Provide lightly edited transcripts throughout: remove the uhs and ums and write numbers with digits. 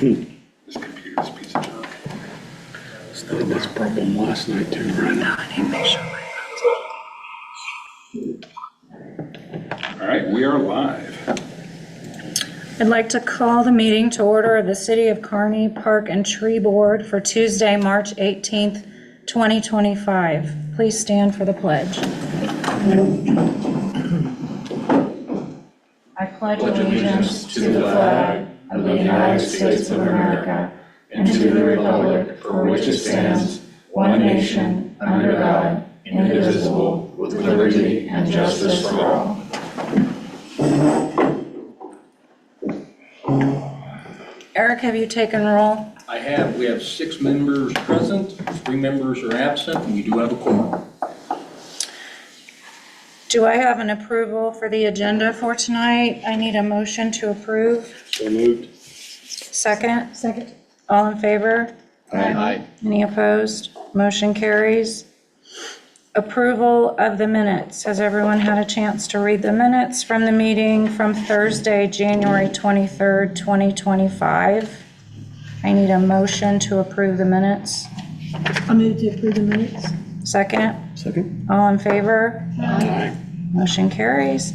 This computer, this piece of junk. Started this problem last night too, right? No, I need to make sure. All right, we are live. I'd like to call the meeting to order of the City of Kearney Park and Tree Board for Tuesday, March 18th, 2025. Please stand for the pledge. I pledge allegiance to the flag of the United States of America and to the republic for which it stands, one nation, under God, indivisible, with liberty and justice for all. Eric, have you taken roll? I have. We have 6 members present, 3 members are absent, and we do have a quorum. Do I have an approval for the agenda for tonight? I need a motion to approve. So moved. Second? Second. All in favor? Aye. Any opposed? Motion carries. Approval of the minutes. Has everyone had a chance to read the minutes from the meeting from Thursday, January 23rd, 2025? I need a motion to approve the minutes. I move to approve the minutes. Second? Second. All in favor? Aye. Motion carries.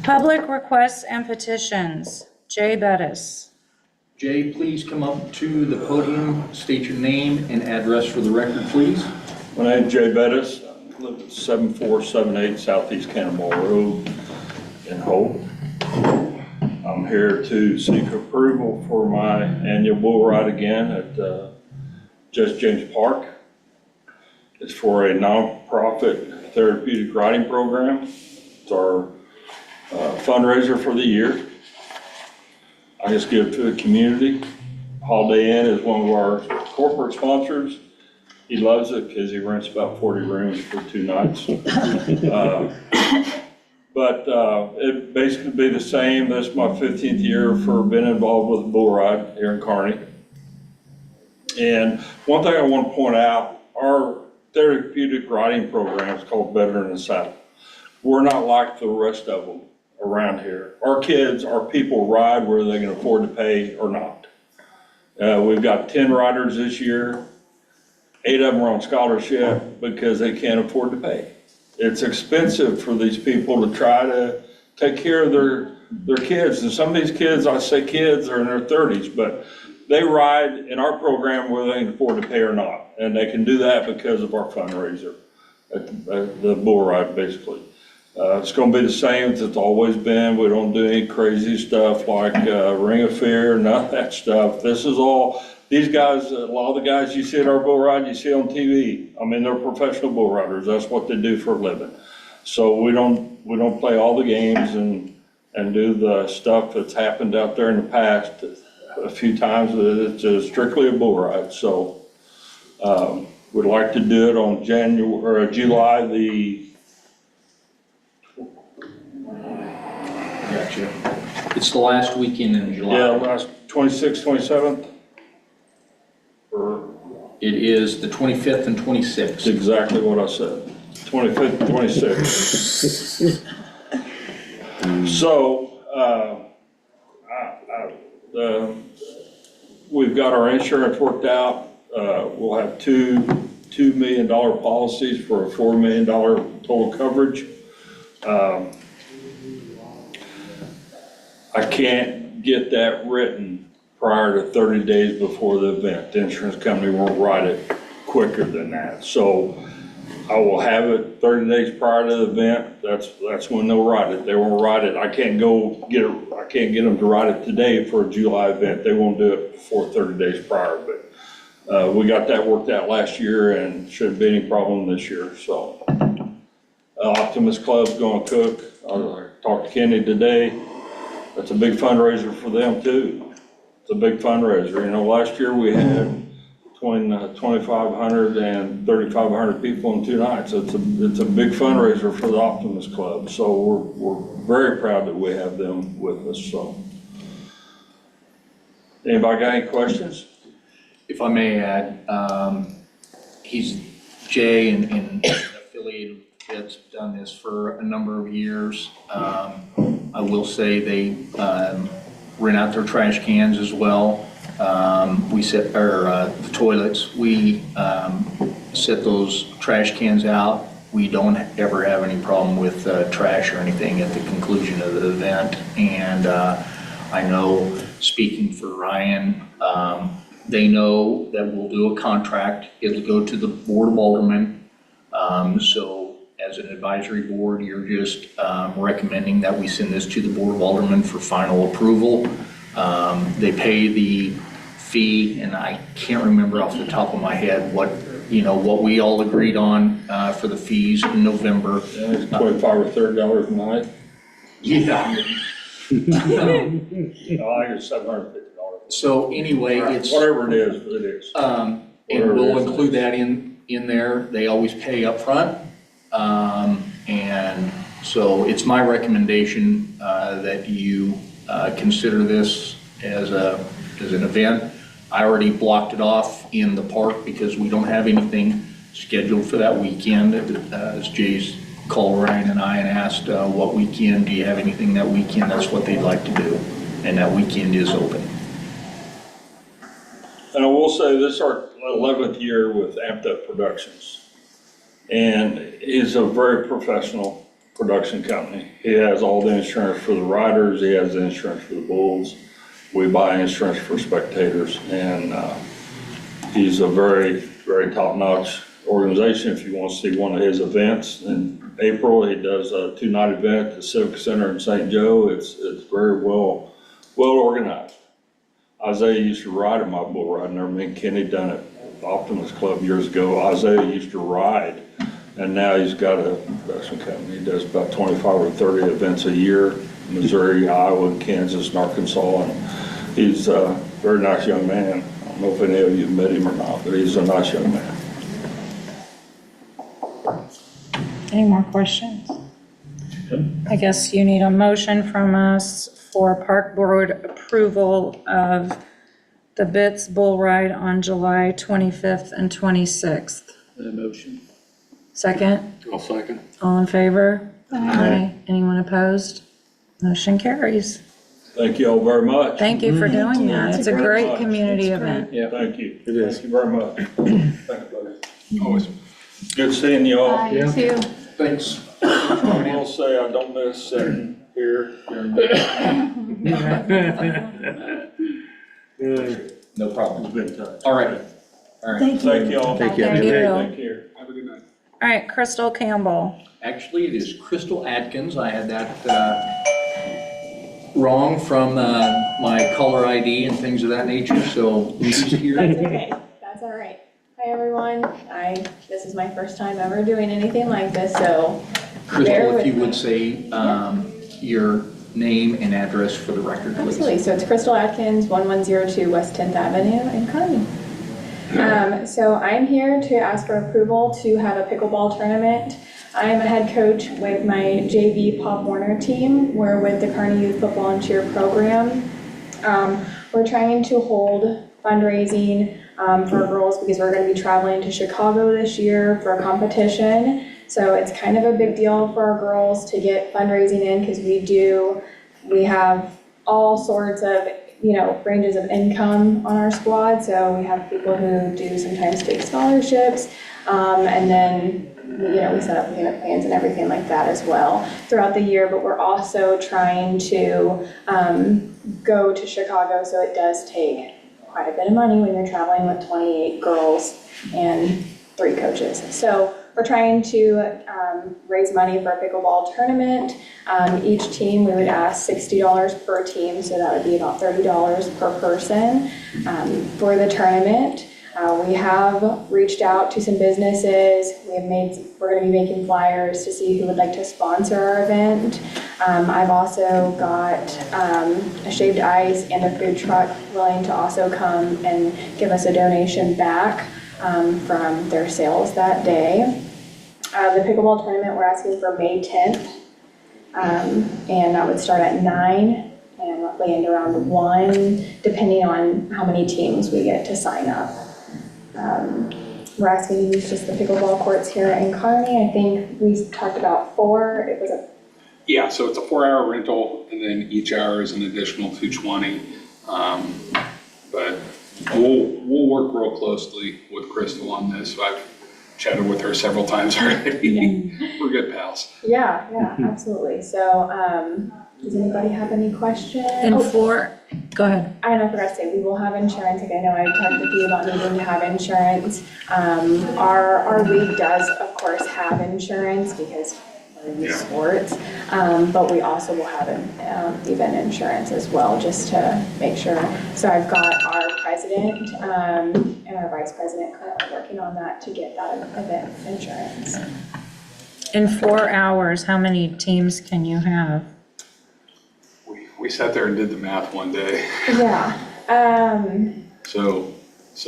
Public requests and petitions. Jay Bettis. Jay, please come up to the podium, state your name and address for the record, please. My name's Jay Bettis. I live at 7478 Southeast Cannonball Road in Hope. I'm here to seek approval for my annual bull ride again at Judge James Park. It's for a nonprofit therapeutic riding program. It's our fundraiser for the year. I just give to the community. Holiday Inn is one of our corporate sponsors. He loves it because he rents about 40 rooms for 2 nights. But it basically be the same. This is my 15th year for being involved with the bull ride here in Kearney. And one thing I want to point out, our therapeutic riding program is called Better in the Saddle. We're not like the rest of them around here. Our kids, our people ride whether they can afford to pay or not. We've got 10 riders this year. 8 of them are on scholarship because they can't afford to pay. It's expensive for these people to try to take care of their kids. And some of these kids, I say kids, are in their 30s, but they ride in our program whether they can afford to pay or not. And they can do that because of our fundraiser, the bull ride, basically. It's going to be the same as it's always been. We don't do any crazy stuff like Ring of Fear, none of that stuff. This is all. These guys, a lot of the guys you see at our bull ride, you see on TV. I mean, they're professional bull riders. That's what they do for a living. So we don't play all the games and do the stuff that's happened out there in the past a few times. It's strictly a bull ride. So we'd like to do it on July the. Gotcha. It's the last weekend in July. Yeah, last 26th, 27th. It is the 25th and 26th. That's exactly what I said, 25th, 26th. So, we've got our insurance worked out. We'll have $2 million policies for a $4 million total coverage. I can't get that written prior to 30 days before the event. The insurance company won't write it quicker than that. So I will have it 30 days prior to the event. That's when they'll write it. They won't write it. I can't get them to write it today for a July event. They won't do it before 30 days prior. But we got that worked out last year and shouldn't be any problem this year. So Optimist Club's going to cook. I talked to Kenny today. That's a big fundraiser for them too. It's a big fundraiser. You know, last year we had between 2,500 and 3,500 people in 2 nights. It's a big fundraiser for the Optimist Club. So we're very proud that we have them with us. So, anybody got any questions? If I may add, he's Jay and affiliated that's done this for a number of years. I will say they rent out their trash cans as well. We set, the toilets, we set those trash cans out. We don't ever have any problem with trash or anything at the conclusion of the event. And I know, speaking for Ryan, they know that we'll do a contract. It'll go to the Board of Aldermen. So as an advisory board, you're just recommending that we send this to the Board of Aldermen for final approval. They pay the fee, and I can't remember off the top of my head what we all agreed on for the fees in November. Yeah, it's $25 or $30 a night. Yeah. I think it's $750. So anyway, it's, Whatever it is. and Whatever it we'll is. include that in there. They always pay up front. And so it's my recommendation that you consider this as an event. I already blocked it off in the park because we don't have anything scheduled for that weekend. As Jay's called Ryan and I and asked what weekend, do you have anything that weekend? That's what they'd like to do. And that weekend is open. And I will say this is our 11th year with Amped Up Productions. And he's a very professional production company. He has all the insurance for the riders. He has the insurance for the bulls. We buy insurance for spectators. And he's a very, very top-notch organization. If you want to see one of his events in April, he does a 2-night event at the Civic Center in St. Joe. It's very well organized. Isaiah used to ride in my bull ride, and me and Kenny done it at the Optimus Club years ago. Isaiah used to ride, and now he's got a production company. He does about 25 or 30 events a year, Missouri, Iowa, Kansas, and Arkansas, and he's a very nice young man. I don't know if any of you have met him or not, but he's a nice young man. Any more questions? I guess you need a motion from us for Park Board approval of the Bitts Bull Ride on July 25th and 26th. Motion. Second, I'll second. all in favor? Aye. Anyone opposed? Motion carries. Thank you all very much. Thank you for doing that. It's a great community That's great. event. Yeah, thank you. It is. Thank you very much. Thank you, buddy. Always. Good seeing you all. You too. Thanks. I will say I don't miss sitting here during No problem. It's been tough. All right. Thank you. Thank you all. Thank you. Thank you. Take care. Have a good night. All right, Crystal Campbell. Actually, it is Crystal Atkins. I had that wrong from my caller ID and things of that nature, so she's here. That's okay, that's all right. Hi, everyone. This is my first time ever doing anything like this, so bear Crystal, with if you me. would say your name and address for the record, please. Absolutely, so it's Crystal Atkins, 1102 West 10th Avenue in Kearney. So I'm here to ask for approval to have a pickleball tournament. I am a head coach with my JV Pop Warner team. We're with the Kearney Youth Football and Cheer program. We're trying to hold fundraising for girls because we're going to be traveling to Chicago this year for a competition. So it's kind of a big deal for our girls to get fundraising in because we have all sorts of ranges of income on our squad. So we have people who do sometimes take scholarships, and then we set up payment plans and everything like that as well throughout the year. But we're also trying to go to Chicago, so it does take quite a bit of money when you're traveling with 28 girls and 3 coaches. So we're trying to raise money for a pickleball tournament. Each team, we would ask $60 per team, so that would be about $30 per person for the tournament. We have reached out to some businesses. We're going to be making flyers to see who would like to sponsor our event. I've also got a Shaved Ice and a food truck willing to also come and give us a donation back from their sales that day. The pickleball tournament, we're asking for May 10th, and that would start at 9 and roughly end around 1, depending on how many teams we get to sign up. We're asking to use just the pickleball courts here in Kearney. I think we talked about 4. It was Yeah, so it's a 4-hour rental, and then each hour is an additional $220. But we'll work real closely with Crystal on this. I've chatted with her several times already. We're good pals. Yeah, absolutely. So, does anybody have any questions? And go ahead. I forgot to say, we will have insurance. Like I know I talked with you about needing to have insurance. Our league does, of course, have insurance because we're in sports. But we also will have event insurance as well, just to make sure. So I've got our president and our vice president currently working on that to get that event insurance. In 4 hours, how many teams can you have? We sat there and did the math one day. Yeah. So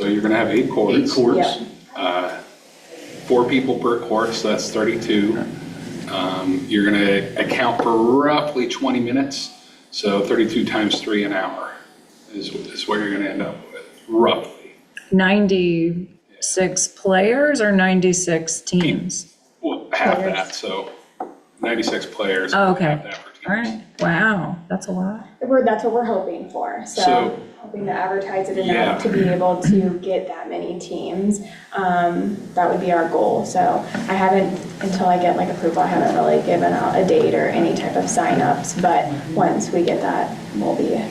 you're gonna have 8 courts. 8 courts. Yeah. 4 people per court, so that's 32. You're gonna account for roughly 20 minutes, so 32 times 3 an hour is what you're gonna end up with, roughly. 96 players or 96 teams? Well, half Players. that, so 96 players. Oh, okay. Half that for teams. All right. Wow, that's a lot. That's what we're hoping for. So hoping to advertise it Yeah. enough to be able to get that many teams. That would be our goal. So I haven't, until I get like approval, I haven't really given out a date or any type of signups. But once we get that, we'll be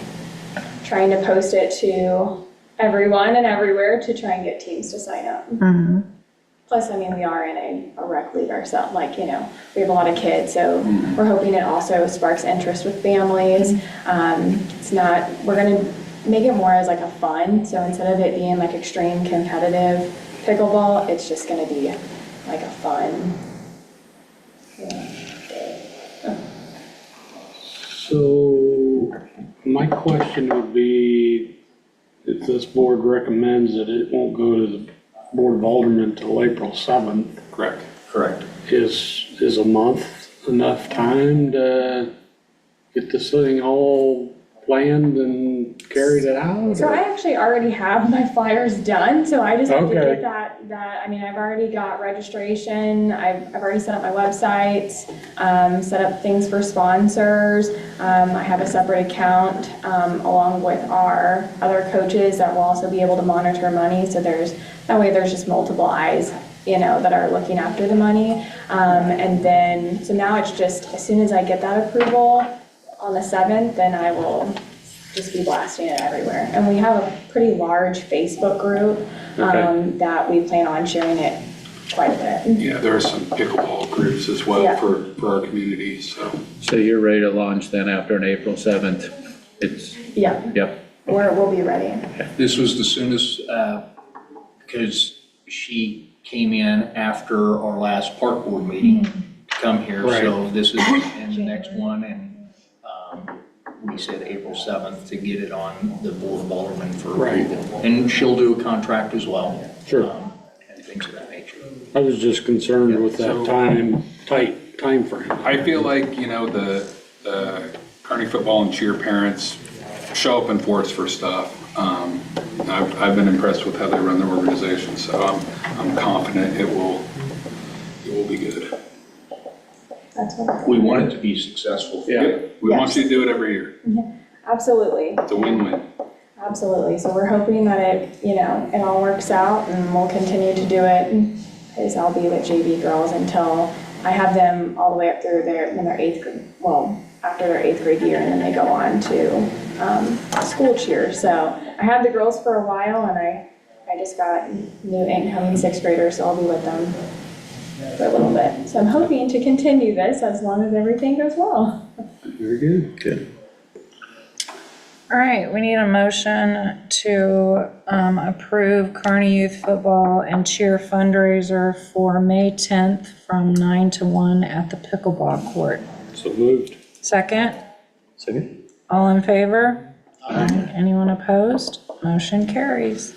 trying to post it to everyone and everywhere to try and get teams to sign up. Plus, I mean, we are in a rec league ourselves, we have a lot of kids, so we're hoping it also sparks interest with families. We're gonna make it more as like a fun, so instead of it being like extreme competitive pickleball, it's just gonna be like a fun, So my question would be, if this board recommends that it won't go to the Board of Aldermen until April 7th, Correct. Correct. is a month enough time to get this thing all planned and carried it out? So I actually already have my flyers done, so I just have to Okay. get I've already got registration, I've already set up my website, set up things for sponsors. I have a separate account, along with our other coaches that will also be able to monitor money, so that way there's just multiple eyes, that are looking after the money. And then, so now it's just, as soon as I get that approval, on the 7th, then I will just be blasting it everywhere. And we have a pretty large Facebook group that we plan on sharing it quite a bit. Yeah, there are some pickleball groups as well Yeah. for our community, so. So you're ready to launch then after an April 7th? Yeah, Yep. we'll be ready. This was the soonest, because she came in after our last park board meeting to come here. So this is in the next one, and we said April 7th to get it on the Board of Aldermen for approval. And she'll do a contract as well. Sure. And things of that nature. I was just concerned with that tight time frame. I feel like, the Kearney football and cheer parents show up in force for stuff. I've been impressed with how they run their organization, so I'm confident it will be good. That's what, We want it to be successful. Yeah. We want you to do it every year. absolutely. It's a win-win. Absolutely. So we're hoping that it all works out, and we'll continue to do it. Because I'll be with JV girls until I have them all the way up through when they're 8th grade, after their 8th grade year, and then they go on to school cheer. So I have the girls for a while, and I just got new incoming 6th graders, so I'll be with them for a little bit. So I'm hoping to continue this as long as everything goes well. Very good. Good. All right, we need a motion to approve Kearney Youth Football and Cheer fundraiser for May 10th from 9 to 1 at the pickleball court. So moved. Second? Second? All in favor? Aye. Anyone opposed? Motion carries.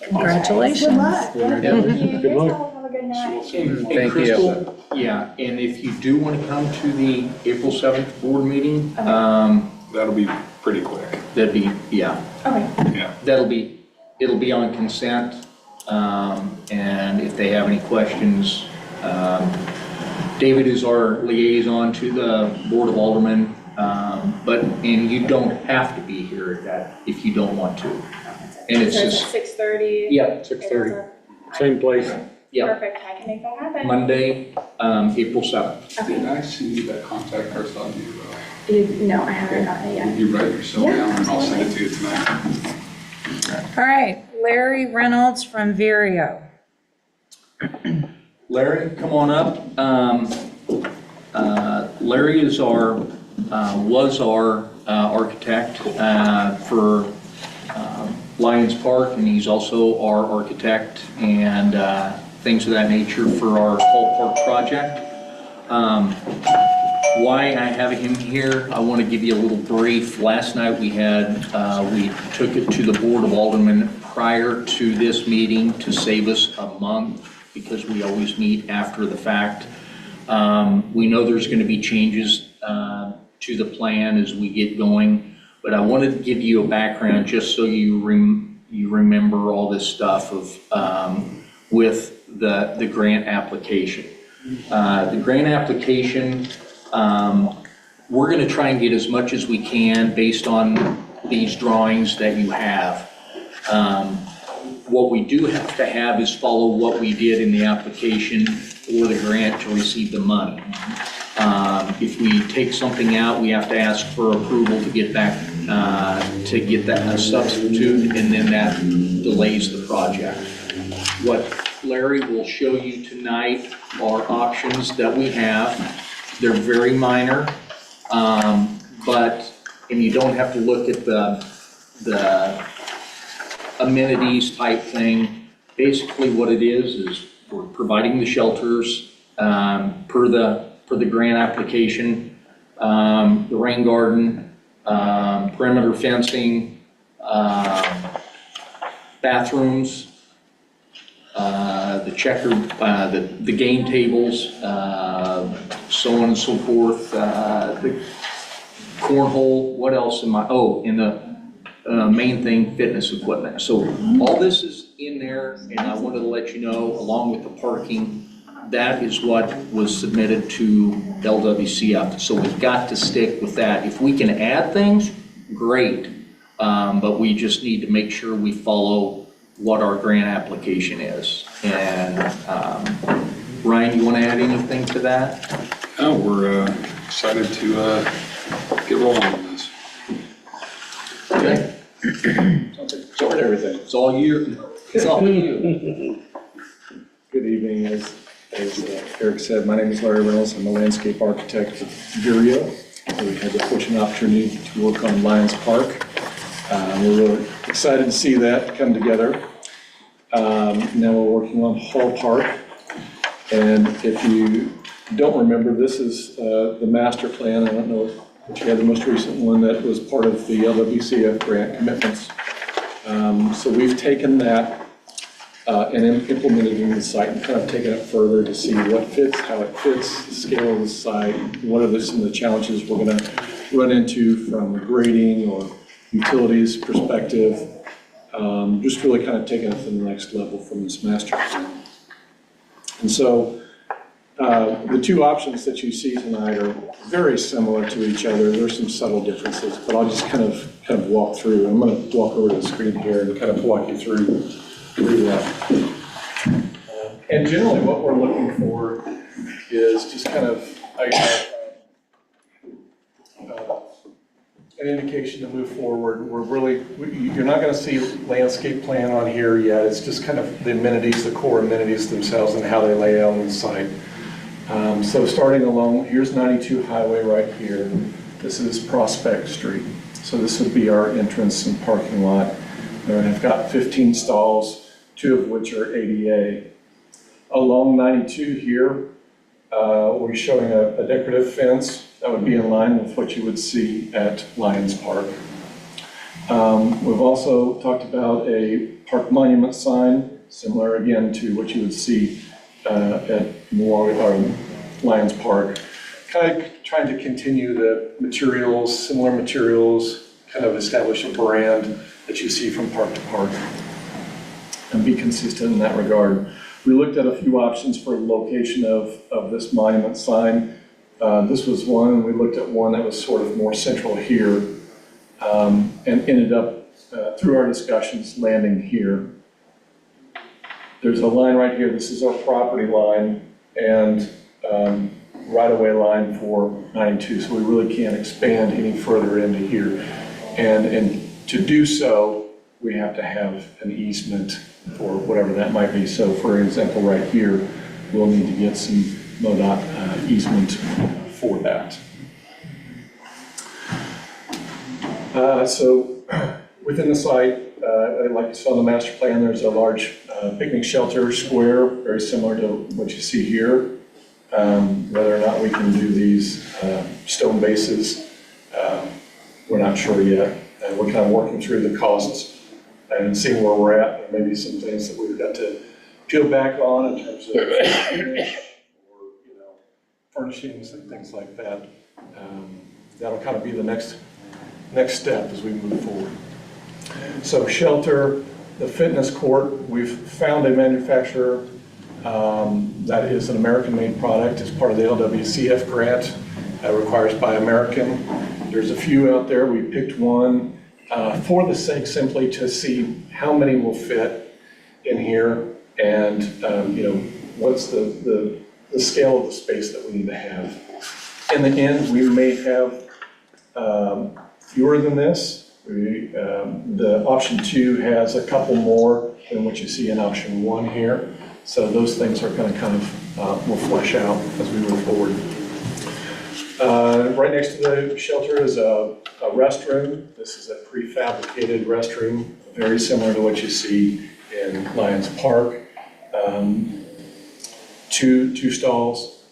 Congratulations. Good luck. Thank you. Good You guys luck. all have a good night. And Thank you. Crystal, yeah, and if you do want to come to the April 7th board meeting, That'll be pretty quick. that'd be, yeah, Okay. Yeah. it'll be on consent. And if they have any questions, David is our liaison to the Board of Aldermen. And you don't have to be here if you don't want to. And it's So just, 6:30? yep, 6:30, same place. yep, Perfect, I can make that happen. Monday, April 7th. Okay. Did I send you that contact person on No, I haven't gotten it yet. you write yourself Yeah, down and I'll send it to you tonight. All right, Larry Reynolds from Vireo. Larry, come on up. Larry is was our architect for Lions Park, and he's also our architect and things of that nature for our Hall Park project. Why I have him here, I want to give you a little brief. Last night we took it to the Board of Aldermen prior to this meeting to save us a month, because we always meet after the fact. We know there's going to be changes to the plan as we get going, but I wanted to give you a background just so you remember all this stuff with the grant application. The grant application, we're going to try and get as much as we can based on these drawings that you have. What we do have to have is follow what we did in the application for the grant to receive the money. If we take something out, we have to ask for approval to get back, to get that a substitute, and then that delays the project. What Larry will show you tonight are options that we have. They're very minor, and you don't have to look at the amenities type thing. Basically what it is we're providing the shelters per the grant application, the rain garden, perimeter fencing, bathrooms, the the game tables, so on and so forth, the cornhole, what else and the main thing, fitness equipment. So all this is in there, and I wanted to let you know, along with the parking, that is what was submitted to LWCF. So we've got to stick with that. If we can add things, great, but we just need to make sure we follow what our grant application is. And Ryan, you want to add anything to that? Oh, we're excited to get rolling on this. Okay. Covered everything. It's all you. It's all you. Good evening. As Eric said, my name is Larry Reynolds. I'm a landscape architect with Vireo. We had the fortunate opportunity to work on Lions Park. We're really excited to see that come together. Now we're working on Hall Park. And if you don't remember, this is the master plan. I don't know if you had the most recent one that was part of the LWCF grant commitments. So we've taken that and implemented it in the site and kind of taken it further to see what fits, how it fits, the scale of the site, what are some of the challenges we're going to run into from a grading or utilities perspective. Just really kind of taking it to the next level from this master plan. And so the two options that you see tonight are very similar to each other. There's some subtle differences, but I'll just kind of walk through. I'm going to walk over to the screen here and kind of walk you through that. And generally what we're looking for is just kind of an indication to move forward. You're not going to see landscape plan on here yet. It's just kind of the amenities, the core amenities themselves and how they lay out on the site. So starting along, here's 92 Highway right here. This is Prospect Street. So this would be our entrance and parking lot. And I've got 15 stalls, 2 of which are ADA. Along 92 here, we're showing a decorative fence that would be in line with what you would see at Lions Park. We've also talked about a park monument sign, similar again to what you would see at Lions Park. Kind of trying to continue the materials, similar materials, kind of establish a brand that you see from park to park and be consistent in that regard. We looked at a few options for location of this monument sign. This was one, and we looked at one that was sort of more central here, and ended up through our discussions, landing here. There's a line right here, this is our property line, and right-of-way line for 92, so we really can't expand any further into here. And to do so, we have to have an easement for whatever that might be. So for example, right here, we'll need to get some MoDOT easement for that. So within the site, like you saw in the master plan, there's a large picnic shelter square, very similar to what you see here. Whether or not we can do these stone bases, we're not sure yet. And we're kind of working through the costs and seeing where we're at, and maybe some things that we've got to peel back on in terms of or, furnishings and things like that. That'll kind of be the next step as we move forward. So shelter, the fitness court, we've found a manufacturer that is an American-made product as part of the LWCF grant. Requires Buy American. There's a few out there. We picked one for the sake simply to see how many will fit in here and what's the scale of the space that we need to have. In the end, we may have fewer than this. The option 2 has a couple more than what you see in option 1 here. So those things are going to kind of will flesh out as we move forward. Right next to the shelter is a restroom. This is a prefabricated restroom, very similar to what you see in Lions Park. Two stalls.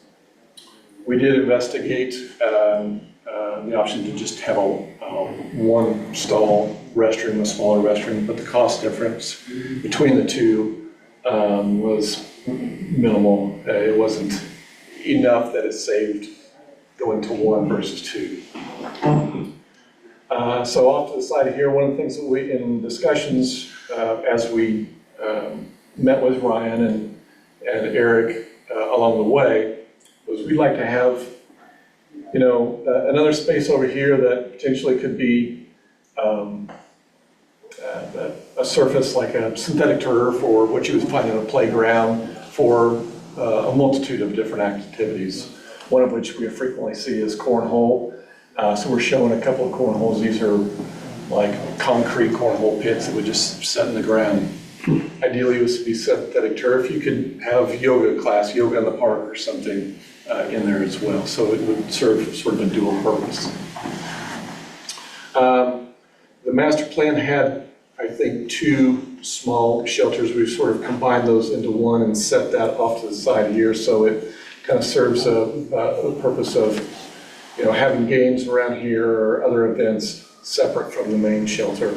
We did investigate the option to just have a one stall restroom, a smaller restroom, but the cost difference between the two was minimal. It wasn't enough that it saved going to 1 versus 2. So off to the side here, one of the things that we, in discussions, as we met with Ryan and Eric along the way, was we'd like to have, another space over here that potentially could be a surface like a synthetic turf or what you would find in a playground for a multitude of different activities. One of which we frequently see is cornhole. So we're showing a couple of cornholes. These are like concrete cornhole pits that would just set in the ground. Ideally, it would be synthetic turf. You could have yoga class, yoga in the park or something in there as well. So it would serve sort of a dual purpose. The master plan had, I think, 2 small shelters. We've sort of combined those into one and set that off to the side here. So it kind of serves a purpose of, having games around here or other events separate from the main shelter.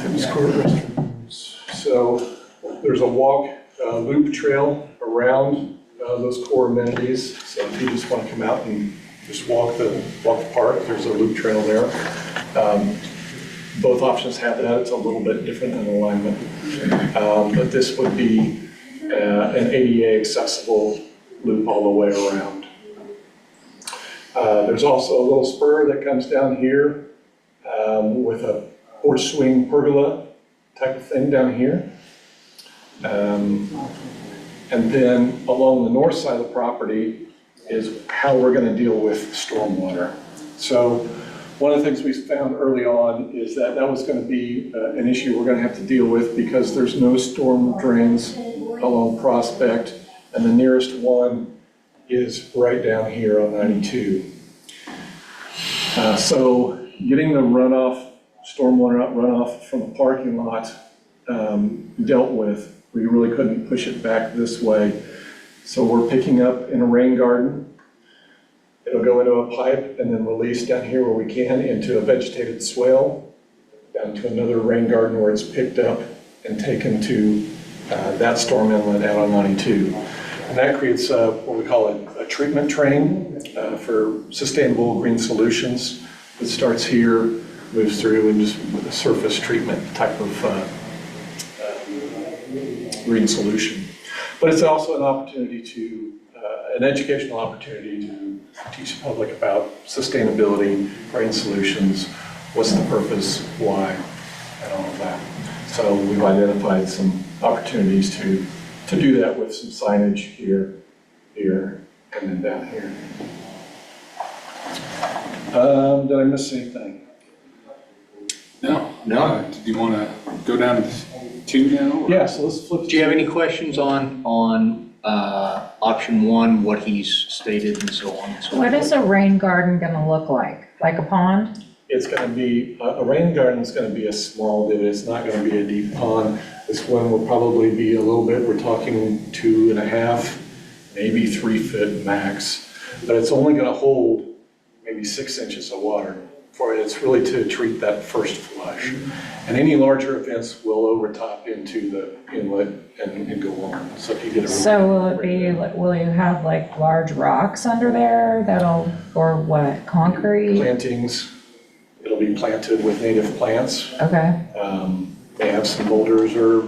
Fitness court restrooms. So there's a walk loop trail around those core amenities. So if you just want to come out and just walk the park, there's a loop trail there. Both options have that. It's a little bit different in alignment, but this would be an ADA accessible loop all the way around. There's also a little spur that comes down here with a porch swing pergola type of thing down here. And then along the north side of the property is how we're going to deal with stormwater. So one of the things we found early on is that was going to be an issue we're going to have to deal with because there's no storm drains along Prospect, and the nearest one is right down here on 92. So getting the stormwater runoff from the parking lot dealt with, we really couldn't push it back this way. So we're picking up in a rain garden. It'll go into a pipe and then release down here where we can into a vegetated swale, down to another rain garden where it's picked up and taken to that storm inlet out on 92. And that creates what we call a treatment train for sustainable green solutions. It starts here, moves through, and just with a surface treatment type of green solution. But it's also an opportunity an educational opportunity to teach the public about sustainability, green solutions, what's the purpose, why, and all of that. So we've identified some opportunities to do that with some signage here, here, and then down here. Did I miss anything? No. No. Did you want to go down to 2 now? or- Yeah, so let's flip. Do you have any questions on option one, what he's stated and so on and so What forth? is a rain garden gonna look like? Like a pond? It's going to be, a rain garden is going to be a small divot, it's not going to be a deep pond. This one will probably be a little bit, we're talking 2.5, maybe 3 foot max. But it's only going to hold maybe 6 inches of water. It's really to treat that first flush. And any larger events will overtop into the inlet and go on. So if you get a. So will it be, will you have like large rocks under there that'll, or what, concrete? Plantings, it'll be planted with native plants. Okay, They have some boulders or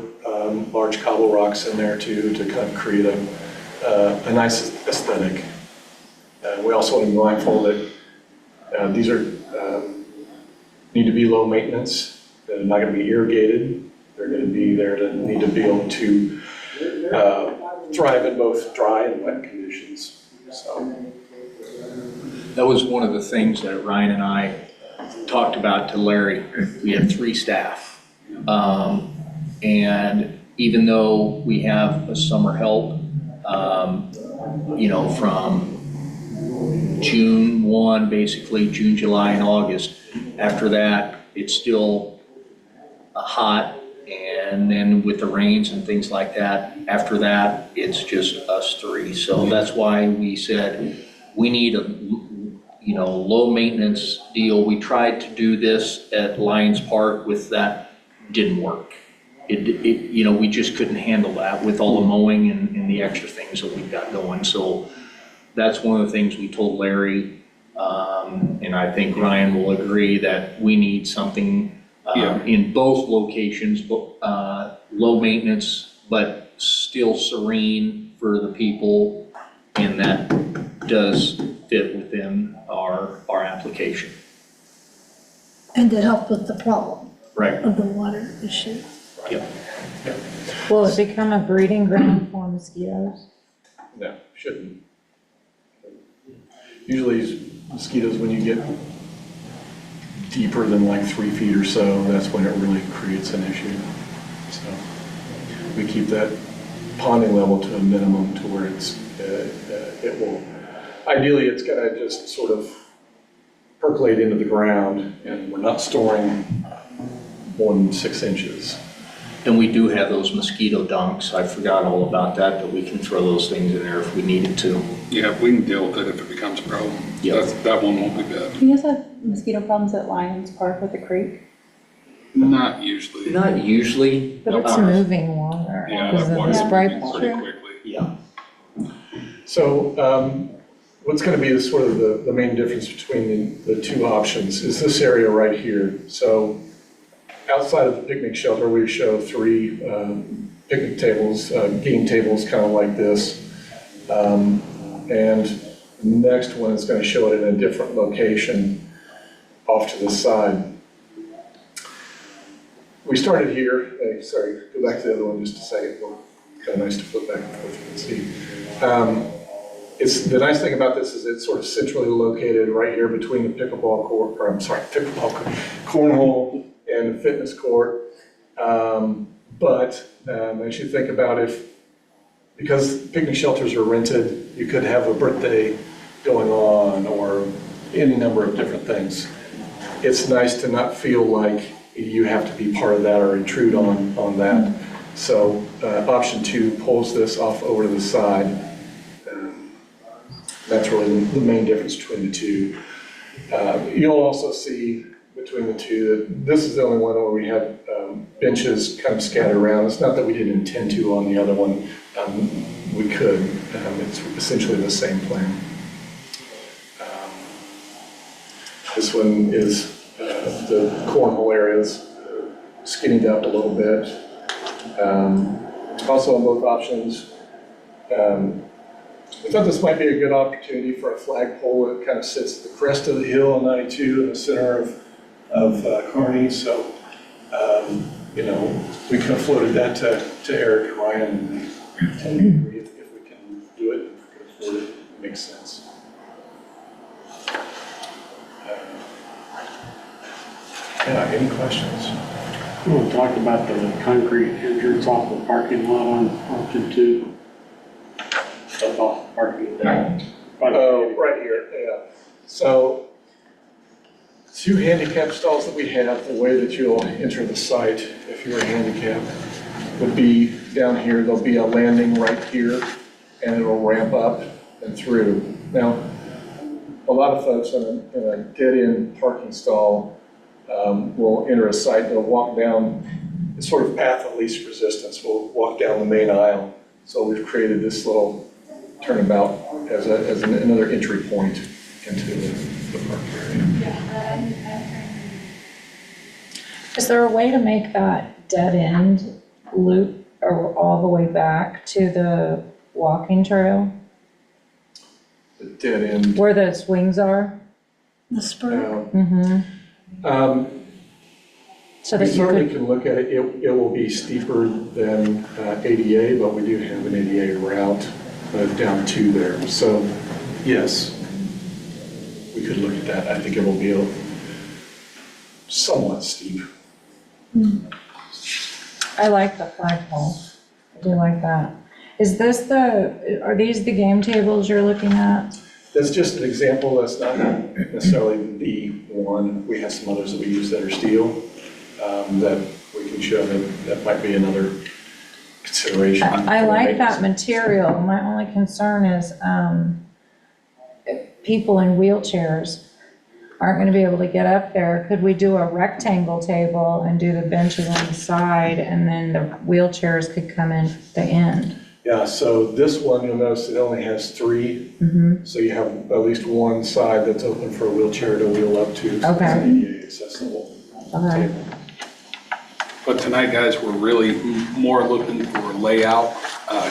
large cobble rocks in there too to kind of create a nice aesthetic. We also want to be mindful that these are need to be low maintenance. They're not going to be irrigated. They're going to be there to need to be able to thrive in both dry and wet conditions. So That was one of the things that Ryan and I talked about to Larry. We have 3 staff. And even though we have a summer help, from June 1, basically June, July, and August. After that, it's still hot, and then with the rains and things like that, after that, it's just us 3. So that's why we said we need a low maintenance deal. We tried to do this at Lions Park with that, didn't work. We just couldn't handle that with all the mowing and the extra things that we've got going. So that's one of the things we told Larry, and I think Ryan will agree that we need something in both locations, low maintenance, but still serene for the people, and that does fit within our application. And to help with the problem Right. of the water issue. Yep. will it become a breeding ground for mosquitoes? no, shouldn't. Usually mosquitoes, when you get deeper than like 3 feet or so, that's when it really creates an issue. So we keep that ponding level to a minimum to where it will, ideally it's gonna just sort of percolate into the ground, and we're not storing more than 6 inches. And we do have those mosquito dunks. I forgot all about that, but we can throw those things in there if we needed to. Yeah, we can deal with it if it becomes a problem. Yep. That one won't be bad. Do you guys have mosquito problems at Lions Park with the creek? Not usually. Not usually. But it's moving water Yeah, because that of water's the spray moving pretty bottle. quickly. Yeah. So what's going to be sort of the main difference between the 2 options is this area right here. So outside of the picnic shelter, we show 3 picnic tables, game tables kind of like this. And the next one is going to show it in a different location off to the side. We started here, sorry, go back to the other one just a second. Kind of nice to flip back and forth, you can see. The nice thing about this is it's sort of centrally located right here between the pickleball court, cornhole and the fitness court. But as you think about because picnic shelters are rented, you could have a birthday going on or any number of different things. It's nice to not feel like you have to be part of that or intrude on that. So option 2 pulls this off over to the side. That's really the main difference between the 2. You'll also see between the 2 that this is the only one where we have benches kind of scattered around. It's not that we didn't intend to on the other one. We could. It's essentially the same plan. This one is the cornhole areas skinnied up a little bit. Also on both options, we thought this might be a good opportunity for a flagpole that kind of sits at the crest of the hill on 92 in the center of Kearney, so, you know, we kind of floated that to Eric and Ryan, and totally agree if we can do it, if we can afford it, it makes sense. Yeah, any questions? We'll talk about the concrete entrance off the parking lot on option 2. Stuff off the parking lot. Oh, right here, yeah. So, 2 handicap stalls that we have, the way that you'll enter the site, if you're handicapped, would be down here. There'll be a landing right here, and it'll ramp up and through. Now, a lot of folks in a dead-end parking stall will enter a site, they'll walk down, it's sort of path of least resistance, we'll walk down the main aisle. So we've created this little turnabout as another entry point into the park area. Is there a way to make that dead end loop or all the way back to the walking trail The dead end. where the swings are? The spur. So We that you certainly could, can look at it. It will be steeper than ADA, but we do have an ADA route down to there. So, yes, we could look at that. I think it will be somewhat steep. I like the flagpole. I do like that. Is this are these the game tables you're looking at? That's just an example. That's not necessarily the one. We have some others that we use that are steel that we can show that might be another consideration. I like that material. My only concern is people in wheelchairs aren't going to be able to get up there. Could we do a rectangle table and do the benches on the side, and then the wheelchairs could come in the end? Yeah, so this one, you'll notice it only has 3. So you have at least one side that's open for a wheelchair to wheel up to. So Okay. It's an ADA accessible Okay. table. But tonight, guys, we're really more looking for layout,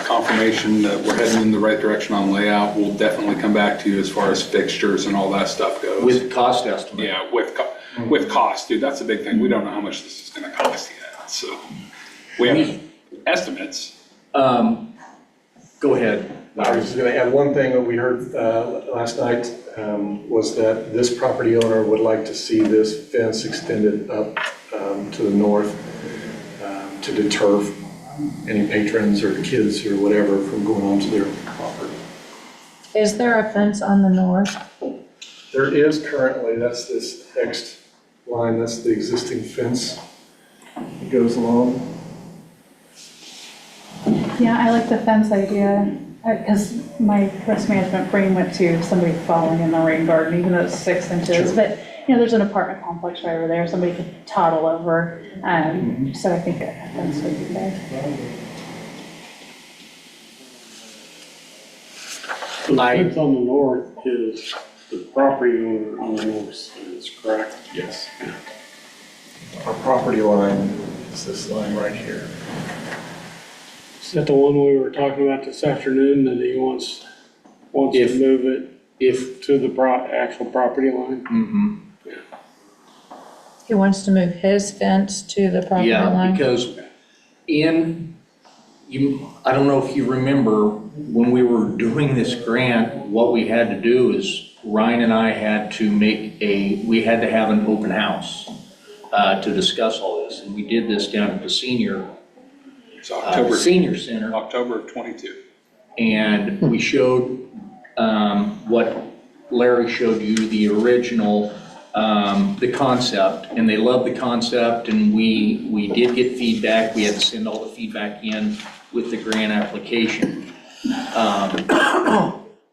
confirmation that we're heading in the right direction on layout. We'll definitely come back to you as far as fixtures and all that stuff goes. With cost estimate. Yeah, with cost, dude, that's the big thing. We don't know how much this is gonna cost yet, so. We have estimates. Go ahead. I was just going to add one thing that we heard last night was that this property owner would like to see this fence extended up to the north to deter any patrons or kids or whatever from going onto their property. Is there a fence on the north? There is currently, that's this next line, that's the existing fence that goes along. Yeah, I like the fence idea, because my risk management brain went to somebody falling in the rain garden, even though it's 6 inches. But, you know, there's an apartment complex right over there, somebody could toddle over. So I think a fence would be good. The fence on the north is the property owner on the north side, is correct? Yes. Our property line is this line right here. Is that the one we were talking about this afternoon, that he wants to move it to the actual property line? He wants to move his fence to the property Yeah, line? because I don't know if you remember, when we were doing this grant, what we had to do is Ryan and I had to we had to have an open house to discuss all this. And we did this down at the senior center. October of '22. And we showed what Larry showed you, the original, the concept, and they loved the concept, and we did get feedback. We had to send all the feedback in with the grant application.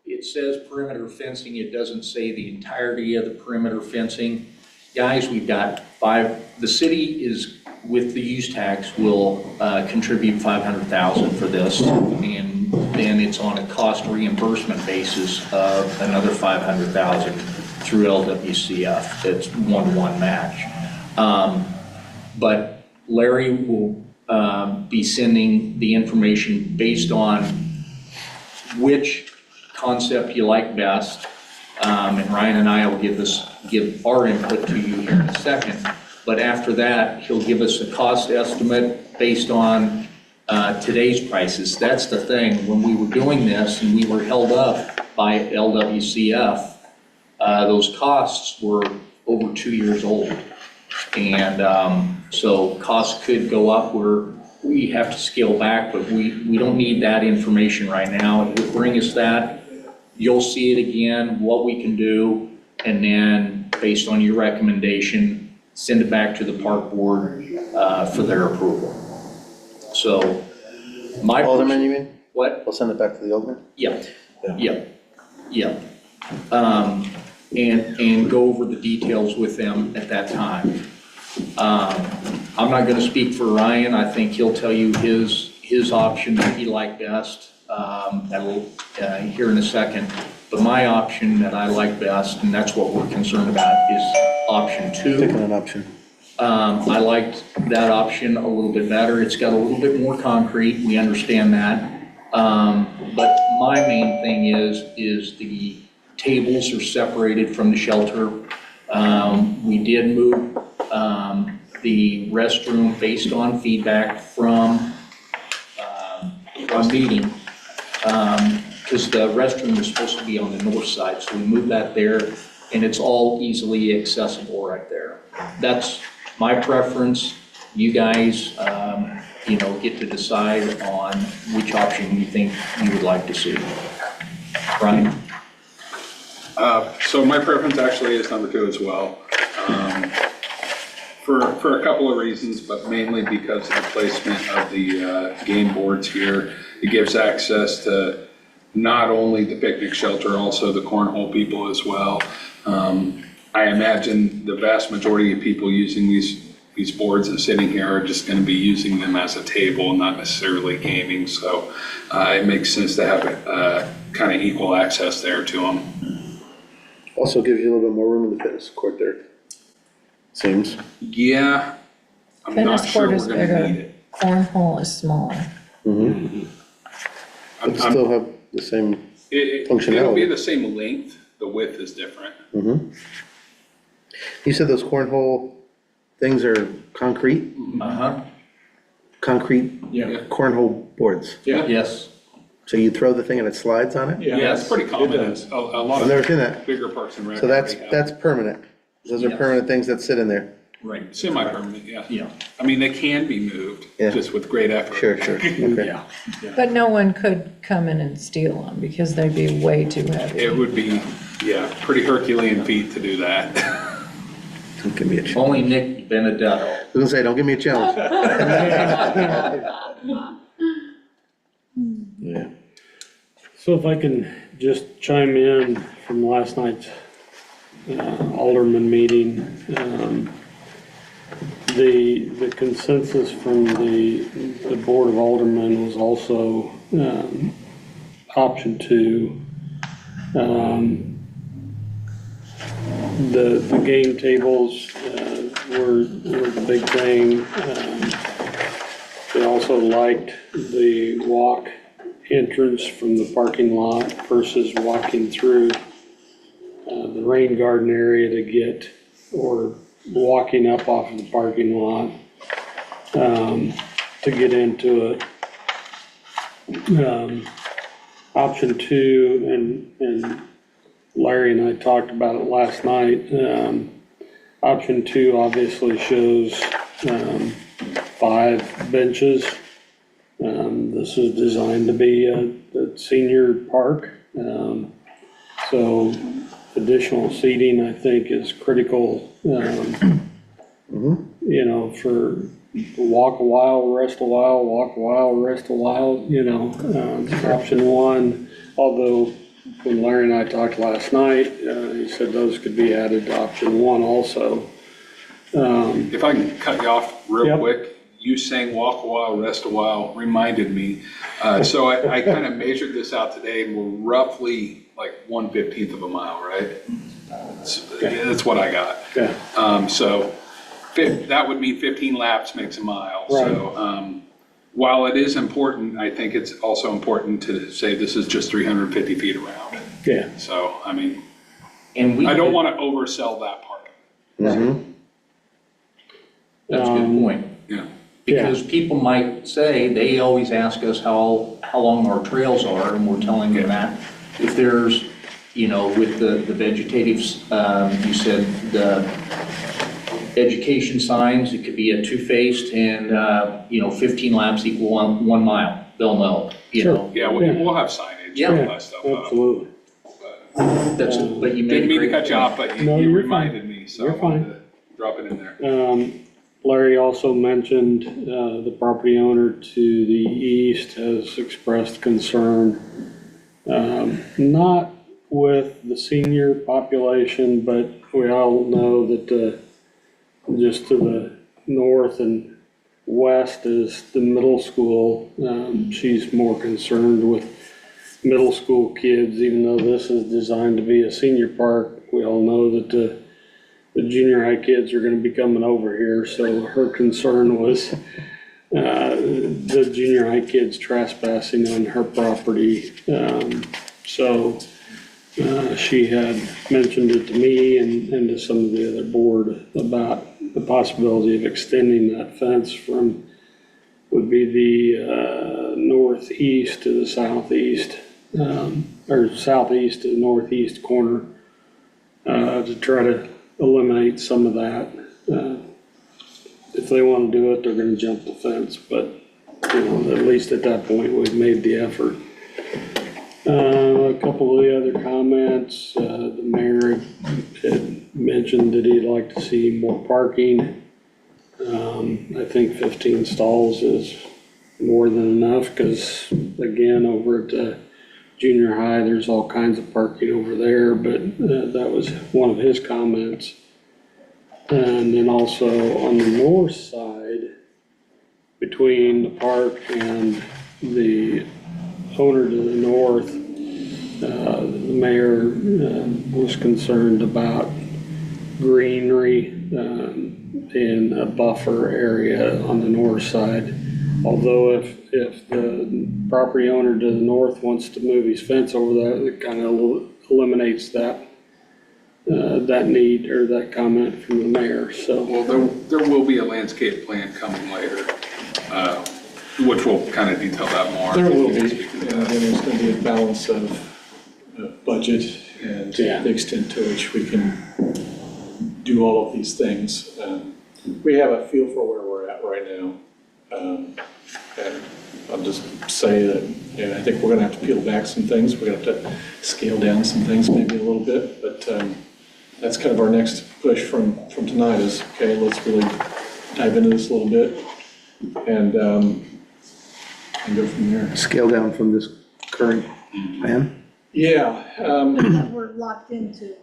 It says perimeter fencing, it doesn't say the entirety of the perimeter fencing. Guys, we've got the city is, with the use tax, will contribute $500,000 for this, and then it's on a cost reimbursement basis of another $500,000 through LWCF. It's 1-to-1 match. But Larry will be sending the information based on which concept you like best, And Ryan and I will give our input to you here in a second. But after that, he'll give us a cost estimate based on today's prices. That's the thing, when we were doing this and we were held up by LWCF, those costs were over 2 years old. And so costs could go up where we have to scale back, but we don't need that information right now. It will bring us that. You'll see it again, what we can do, and then based on your recommendation, send it back to the park board for their approval. So my. Alderman, you mean? What? We'll send it back to the alderman? Yeah. And go over the details with them at that time. I'm not gonna speak for Ryan. I think he'll tell you his option that he liked best. That'll here in a second. But my option that I like best, and that's what we're concerned about, is option 2. Picking an option. I liked that option a little bit better. It's got a little bit more concrete, we understand that. But my main thing is the tables are separated from the shelter. We did move the restroom based on feedback from a meeting, because the restroom was supposed to be on the north side, so we moved that there, and it's all easily accessible right there. That's my preference. You guys, get to decide on which option you think you would like to see. Brian? So my preference actually is number 2 as well. For a couple of reasons, but mainly because of the placement of the game boards here. It gives access to not only the picnic shelter, also the cornhole people as well. I imagine the vast majority of people using these boards and sitting here are just going to be using them as a table, not necessarily gaming. So it makes sense to have kind of equal access there to them. Also gives you a little bit more room in the fitness court there, seems. Yeah, I'm not Fitness sure court is we're going to need bigger, it. cornhole is smaller. But still have the same It'll be functionality. the same length, the width is different. You said those cornhole things are concrete? Concrete Yeah. cornhole boards? Yes. So you throw the thing and it slides on it? Yeah, it's pretty common. It does. A lot I've never of seen that. bigger parks and rec. So already have. that's permanent? Those are Yeah. permanent things that sit in there? Right. Semi-permanent, yeah. Yeah. I mean, they can be moved, Yeah. just with great effort. Sure, okay. Yeah. But no one could come in and steal them because they'd be way too heavy. It would be, yeah, pretty Herculean feat to do that. Don't give me a challenge. Only Nick Benedetto. I was gonna say, don't give me a challenge. Yeah. So if I can just chime in from last night's Alderman meeting, the consensus from the Board of Aldermen was also option 2. The game tables were the big thing. They also liked the walk entrance from the parking lot versus walking through the rain garden area to get, or walking up off of the parking lot to get into it. Option 2, and Larry and I talked about it last night. Option 2 obviously shows 5 benches. This is designed to be a senior park. So additional seating, I think, is critical, for walk a while, rest a while, walk a while, rest a while, option 1. Although when Larry and I talked last night, he said those could be added to option 1 also. If I can cut you off real Yep. quick, you saying walk a while, rest a while reminded me. So I kind of measured this out today, and we're roughly like 1/15 of a mile, right? That's what I got. Yeah. So that would mean 15 laps makes a mile. Right. So while it is important, I think it's also important to say this is just 350 feet around. Yeah. So, I mean, And we. I don't want to oversell that part. Mhm. That's a good point. Yeah. Because people might say, they always ask us how long our trails are, and we're telling them that. If there's, with the vegetatives, you said the education signs, it could be a two-faced and, 15 laps equal 1 mile. They'll know, Sure. Yeah, we'll have signage Yeah. and all that stuff up. Absolutely. But you made Didn't a mean to great cut you point. off, but No, you you're reminded me, so I You're wanted fine. to drop it in there. Larry also mentioned the property owner to the east has expressed concern, not with the senior population, but we all know that just to the north and west is the middle school. She's more concerned with middle school kids, even though this is designed to be a senior park. We all know that the junior high kids are gonna be coming over here, so her concern was the junior high kids trespassing on her property. So she had mentioned it to me and to some of the other board about the possibility of extending that fence from, would be the northeast to the southeast, or southeast to the northeast corner, to try to eliminate some of that. If they want to do it, they're going to jump the fence, but at least at that point, we've made the effort. A couple of the other comments, the mayor had mentioned that he'd like to see more parking. I think 15 stalls is more than enough, because again, over at junior high, there's all kinds of parking over there, but that was one of his comments. And then also on the north side, between the park and the owner to the north, the mayor was concerned about greenery in a buffer area on the north side. Although if the property owner to the north wants to move his fence over there, it kind of eliminates that need or that comment from the mayor, so. Well, there will be a landscape plan coming later, which will kind of detail that more. There will be, and then there's going to be a balance of budget and the extent to which we can do all of these things. We have a feel for where we're at right now. And I'll just say that, I think we're going to have to peel back some things. We're going to have to scale down some things maybe a little bit, but that's kind of our next push from tonight is, okay, let's really dive into this a little bit and go from there. Scale down from this current plan? Yeah. That we're locked into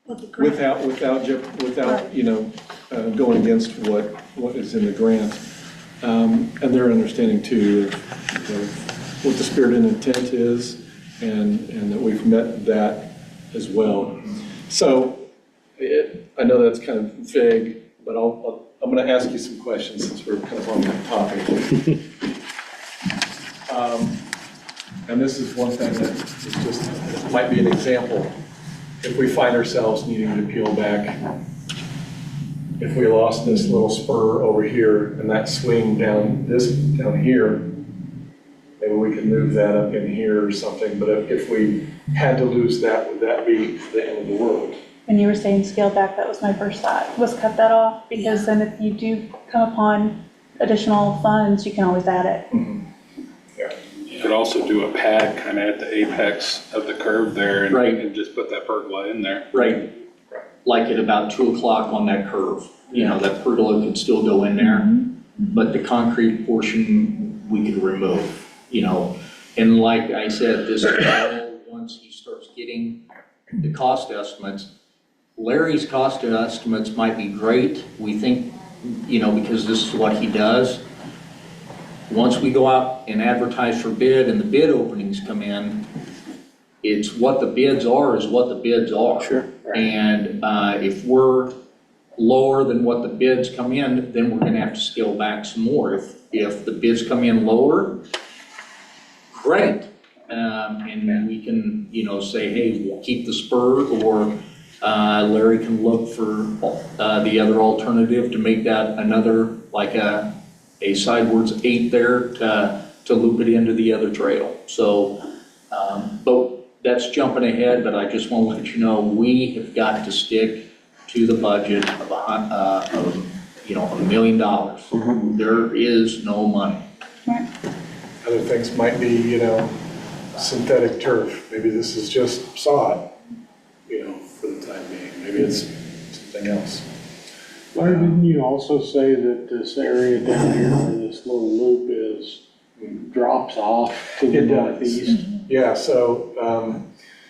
what the grant. Without going against what is in the grant. And their understanding too of what the spirit and intent is, and that we've met that as well. So I know that's kind of vague, but I'm going to ask you some questions since we're kind of on that topic. And this is one thing that is just might be an example. If we find ourselves needing to peel back, if we lost this little spur over here and that swing down here, maybe we could move that up in here or something. But if we had to lose that, would that be the end of the world? When you were saying scale back, that was my first thought, was cut that off, because then if you do come upon additional funds, you can always add it. Yeah. You could also do a pad kind of at the apex of the curve there and just put that pergola in there. Right. Like at about 2 o'clock on that curve, that pergola could still go in there, but the concrete portion we could remove, And like I said, this is all once he starts getting the cost estimates. Larry's cost estimates might be great. We think, because this is what he does. Once we go out and advertise for bid and the bid openings come in, it's what the bids are is what the bids are. Sure. And if we're lower than what the bids come in, then we're gonna have to scale back some more. If the bids come in lower, great. And we can, say, hey, we'll keep the spur, or Larry can look for the other alternative to make that another, like a sidewards 8 there to loop it into the other trail. So, but that's jumping ahead, but I just want to let you know, we have got to stick to the budget of $1 million. There is no money. Other things might be, synthetic turf. Maybe this is just sod, for the time being. Maybe it's something else. Larry, didn't you also say that this area down here where this little loop drops off to the It does. northeast? Yeah, so,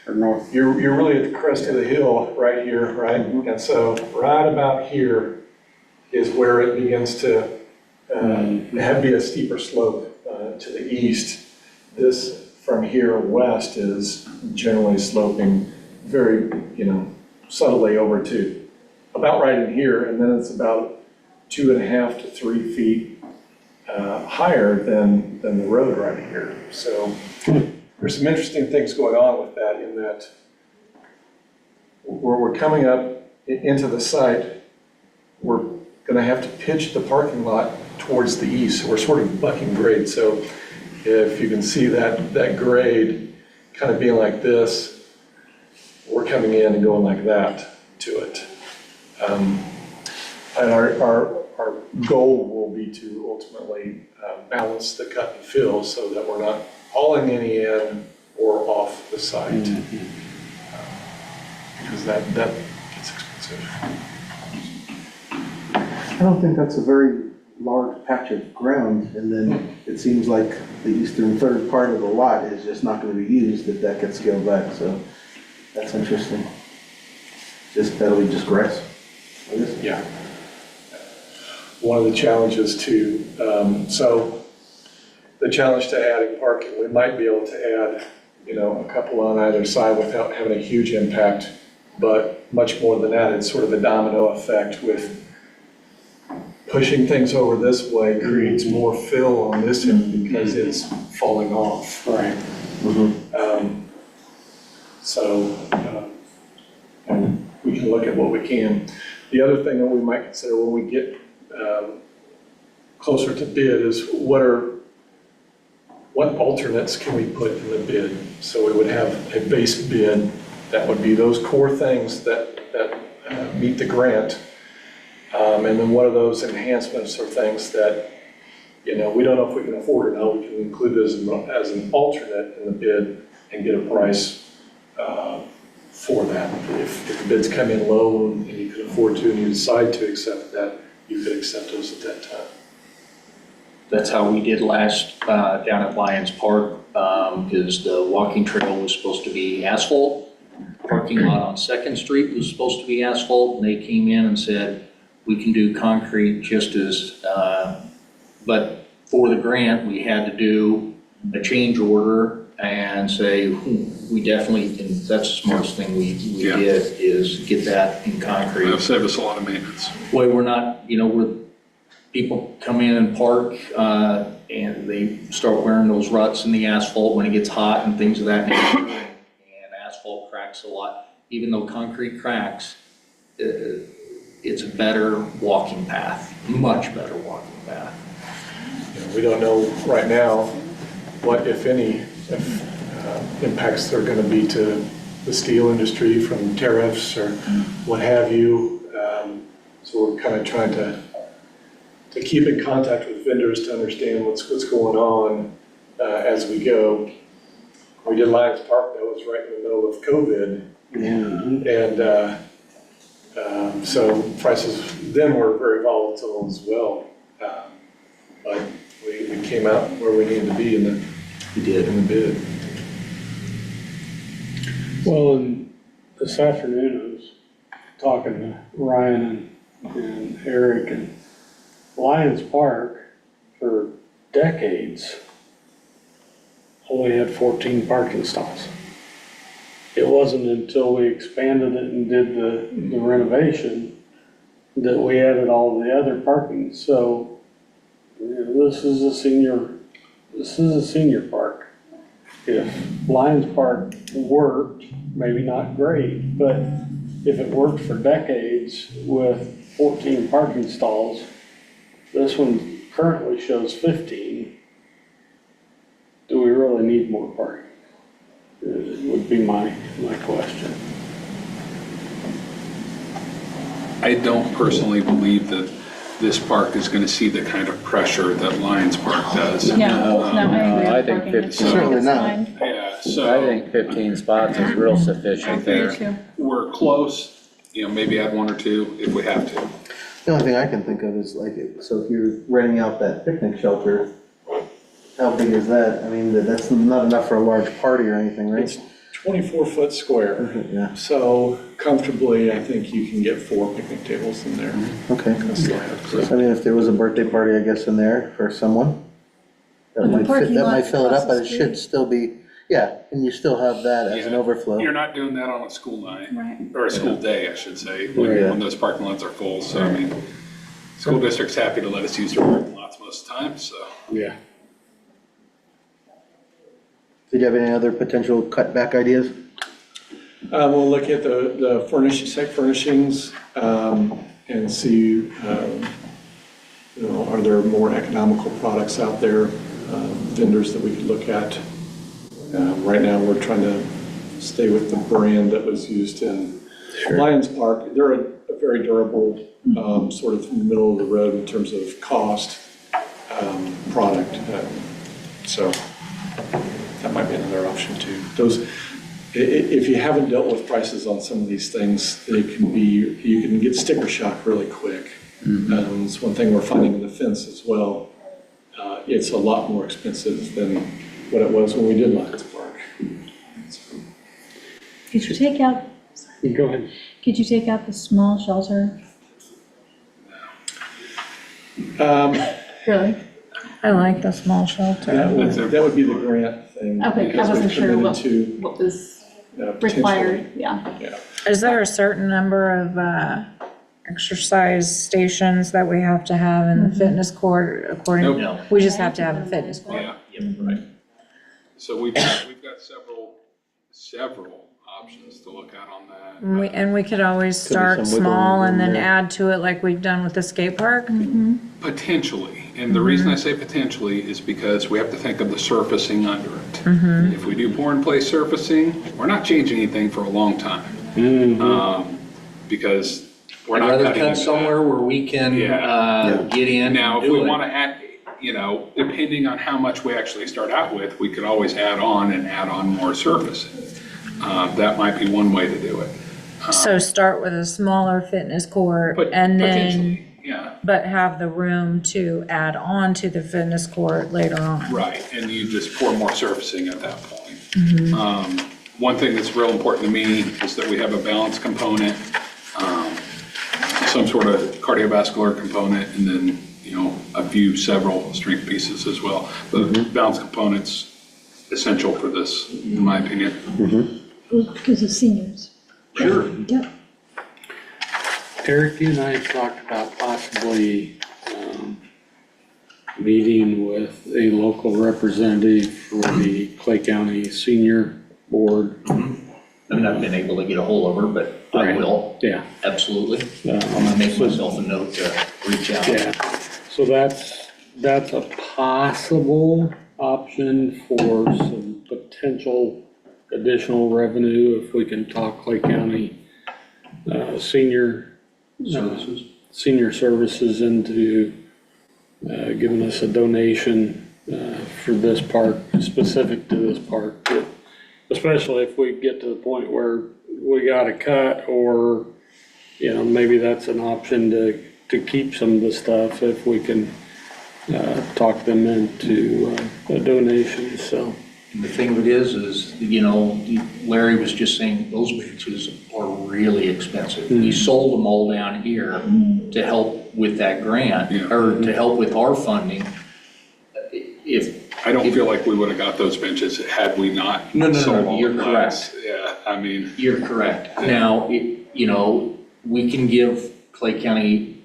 Or north? you're really at the crest of the hill right here, right? And so right about here is where it begins to be a steeper slope to the east. This from here west is generally sloping very, subtly over to about right in here, and then it's about 2.5 to 3 feet higher than the road right here. So there's some interesting things going on with that, in that where we're coming up into the site, we're gonna have to pitch the parking lot towards the east. So we're sort of bucking grade. So if you can see that grade kind of being like this, we're coming in and going like that to it. And our goal will be to ultimately balance the cut and fill so that we're not hauling any in or off the site. Because that gets expensive. I don't think that's a very large patch of ground, and then it seems like the eastern third part of the lot is just not gonna be used if that gets scaled back, so that's interesting. That'll be just grass, I guess. Yeah. One of the challenges too, so the challenge to adding parking, we might be able to add, a couple on either side without having a huge impact, but much more than that, it's sort of a domino effect with pushing things over this way creates more fill on this end because it's falling off. Right. And we can look at what we can. The other thing that we might consider when we get closer to bid is what alternates can we put in the bid? So we would have a base bid that would be those core things that meet the grant. And then one of those enhancements or things that, we don't know if we can afford or not, we can include as an alternate in the bid and get a price for that. If the bids come in low and you can afford to and you decide to accept that, you could accept those at that time. That's how we did last down at Lions Park, because the walking trail was supposed to be asphalt. Parking lot on 2nd Street was supposed to be asphalt, and they came in and said, we can do concrete just as, but for the grant, we had to do a change order and say, we definitely, and that's the smartest thing we Yeah. did, is get that in concrete. It'll save us a lot of maintenance. Way we're not, where people come in and park, and they start wearing those ruts in the asphalt when it gets hot and things of that nature. And asphalt cracks a lot. Even though concrete cracks, it's a better walking path, much better walking path. We don't know right now what, if any, impacts there are going to be to the steel industry from tariffs or what have you. So we're kind of trying to keep in contact with vendors to understand what's going on as we go. We did Lions Park, that was right in the middle of COVID. And so prices then were very volatile as well. But we came out where we needed to be in the bid. Well, and this afternoon I was talking to Ryan and Eric, and Lions Park for decades only had 14 parking stalls. It wasn't until we expanded it and did the renovation that we added all the other parking. So this is a senior park. If Lions Park worked, maybe not great, but if it worked for decades with 14 parking stalls, this one currently shows 15. Do we really need more parking? Would be my question. I don't personally believe that this park is gonna see the kind of pressure that Lions Park does. Yeah, no, I agree. I with think parking. 50. It's fine. Certainly It's not. fine. Yeah, I so think 15 spots is real sufficient there. we're close, maybe add one or two if we have to. The only thing I can think of is like, so if you're renting out that picnic shelter, how big is that? I mean, that's not enough for a large party or anything, right? It's 24-foot square, Yeah, so comfortably, I think you can get 4 picnic tables in there. okay. That's all I have to say. I mean, if there was a birthday party, I guess, in there for someone, that But the might fit, parking that might lot fill it up, across but the it should still be, yeah, and you still have that as an Yeah. overflow. You're not doing that on a school night, Right. or a school day, I should say, Right. when those parking lots are full, so I mean, school district's happy to let us use their parking lots most of the time, so. Yeah. Did you have any other potential cutback ideas? We'll look at the site furnishings, and see, are there more economical products out there, vendors that we could look at? Right now, we're trying to stay with the brand that was used in Lions Park. They're a very durable, sort of middle of the road in terms of cost, product. So that might be another option too. If you haven't dealt with prices on some of these things, you can get sticker shock really quick. It's one thing we're finding in the fence as well. It's a lot more expensive than what it was when we did Lions Park. Could you take out, Go ahead. could you take out the small shelter? Really? I like the small shelter. That would be the grant thing. Okay, I because we wasn't sure committed what, to, what was potentially- required, yeah. Yeah. Is there a certain number of exercise stations that we have to have in the fitness court according? No. We just have to have a fitness court. Yeah, Yep, right. so we've got several options to look at on that. And we could always start some wiggle small and room then there. add to it like we've done with the skate park. Potentially, and the reason I say potentially is because we have to think of the surfacing under it. If we do pour in place surfacing, we're not changing anything for a long time. Because we're I'd not rather cutting cut into somewhere that. where we can, Yeah. get in Now, and if we do want it. to add, depending on how much we actually start out with, we could always add on more surfacing. That might be one way to do it. So start with a smaller fitness court But and then, potentially, yeah, but have the room to add on to the fitness court later on. right, and you just pour more surfacing at that point. One thing that's real important to me is that we have a balance component, some sort of cardiovascular component, and then, several strength pieces as well. The balance component's essential for this, in my opinion. Because of seniors. Sure. Yep. Eric, you and I have talked about possibly meeting with a local representative for the Clay County Senior Board. I've not been able to get a hold of her, but I Right. will, Yeah. absolutely. I'm gonna make myself a note to reach out. Yeah, so that's a possible option for some potential additional revenue if we can talk Clay County senior Services. senior services into giving us a donation for this park, specific to this park. Especially if we get to the point where we gotta cut, or, maybe that's an option to keep some of the stuff if we can talk them into a donation, so. The thing of it is, Larry was just saying, those benches are really expensive. We sold them all down here to help with that grant, Yeah. or to help with our funding. I don't feel like we would have got those benches had we not No, sold all you're the correct. glass. Yeah, I mean, You're correct. Now, we can give Clay County,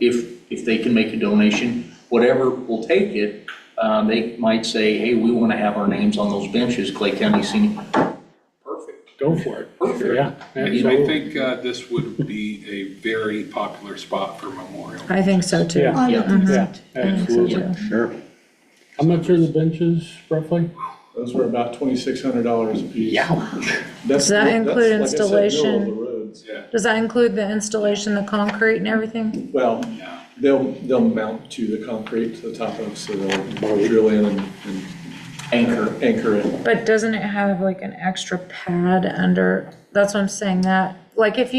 if they can make a donation, whatever, we'll take it. They might say, hey, we want to have our names on those benches, Clay County Senior. Perfect. go for it. Perfect. Yeah, I absolutely. think this would be a very popular spot for memorial. I think so too. Yeah, Yeah. yeah, So absolutely. too. Sure. How much are the benches roughly? Those were about $2,600 a piece. Does that include That's, like I said, middle of installation? the roads. Yeah. Does that include the installation, the concrete and everything? Well, Yeah. they'll mount to the concrete to the top of, so they'll drill in and anchor it. But doesn't it have like an extra pad under, that's what I'm saying, that, like if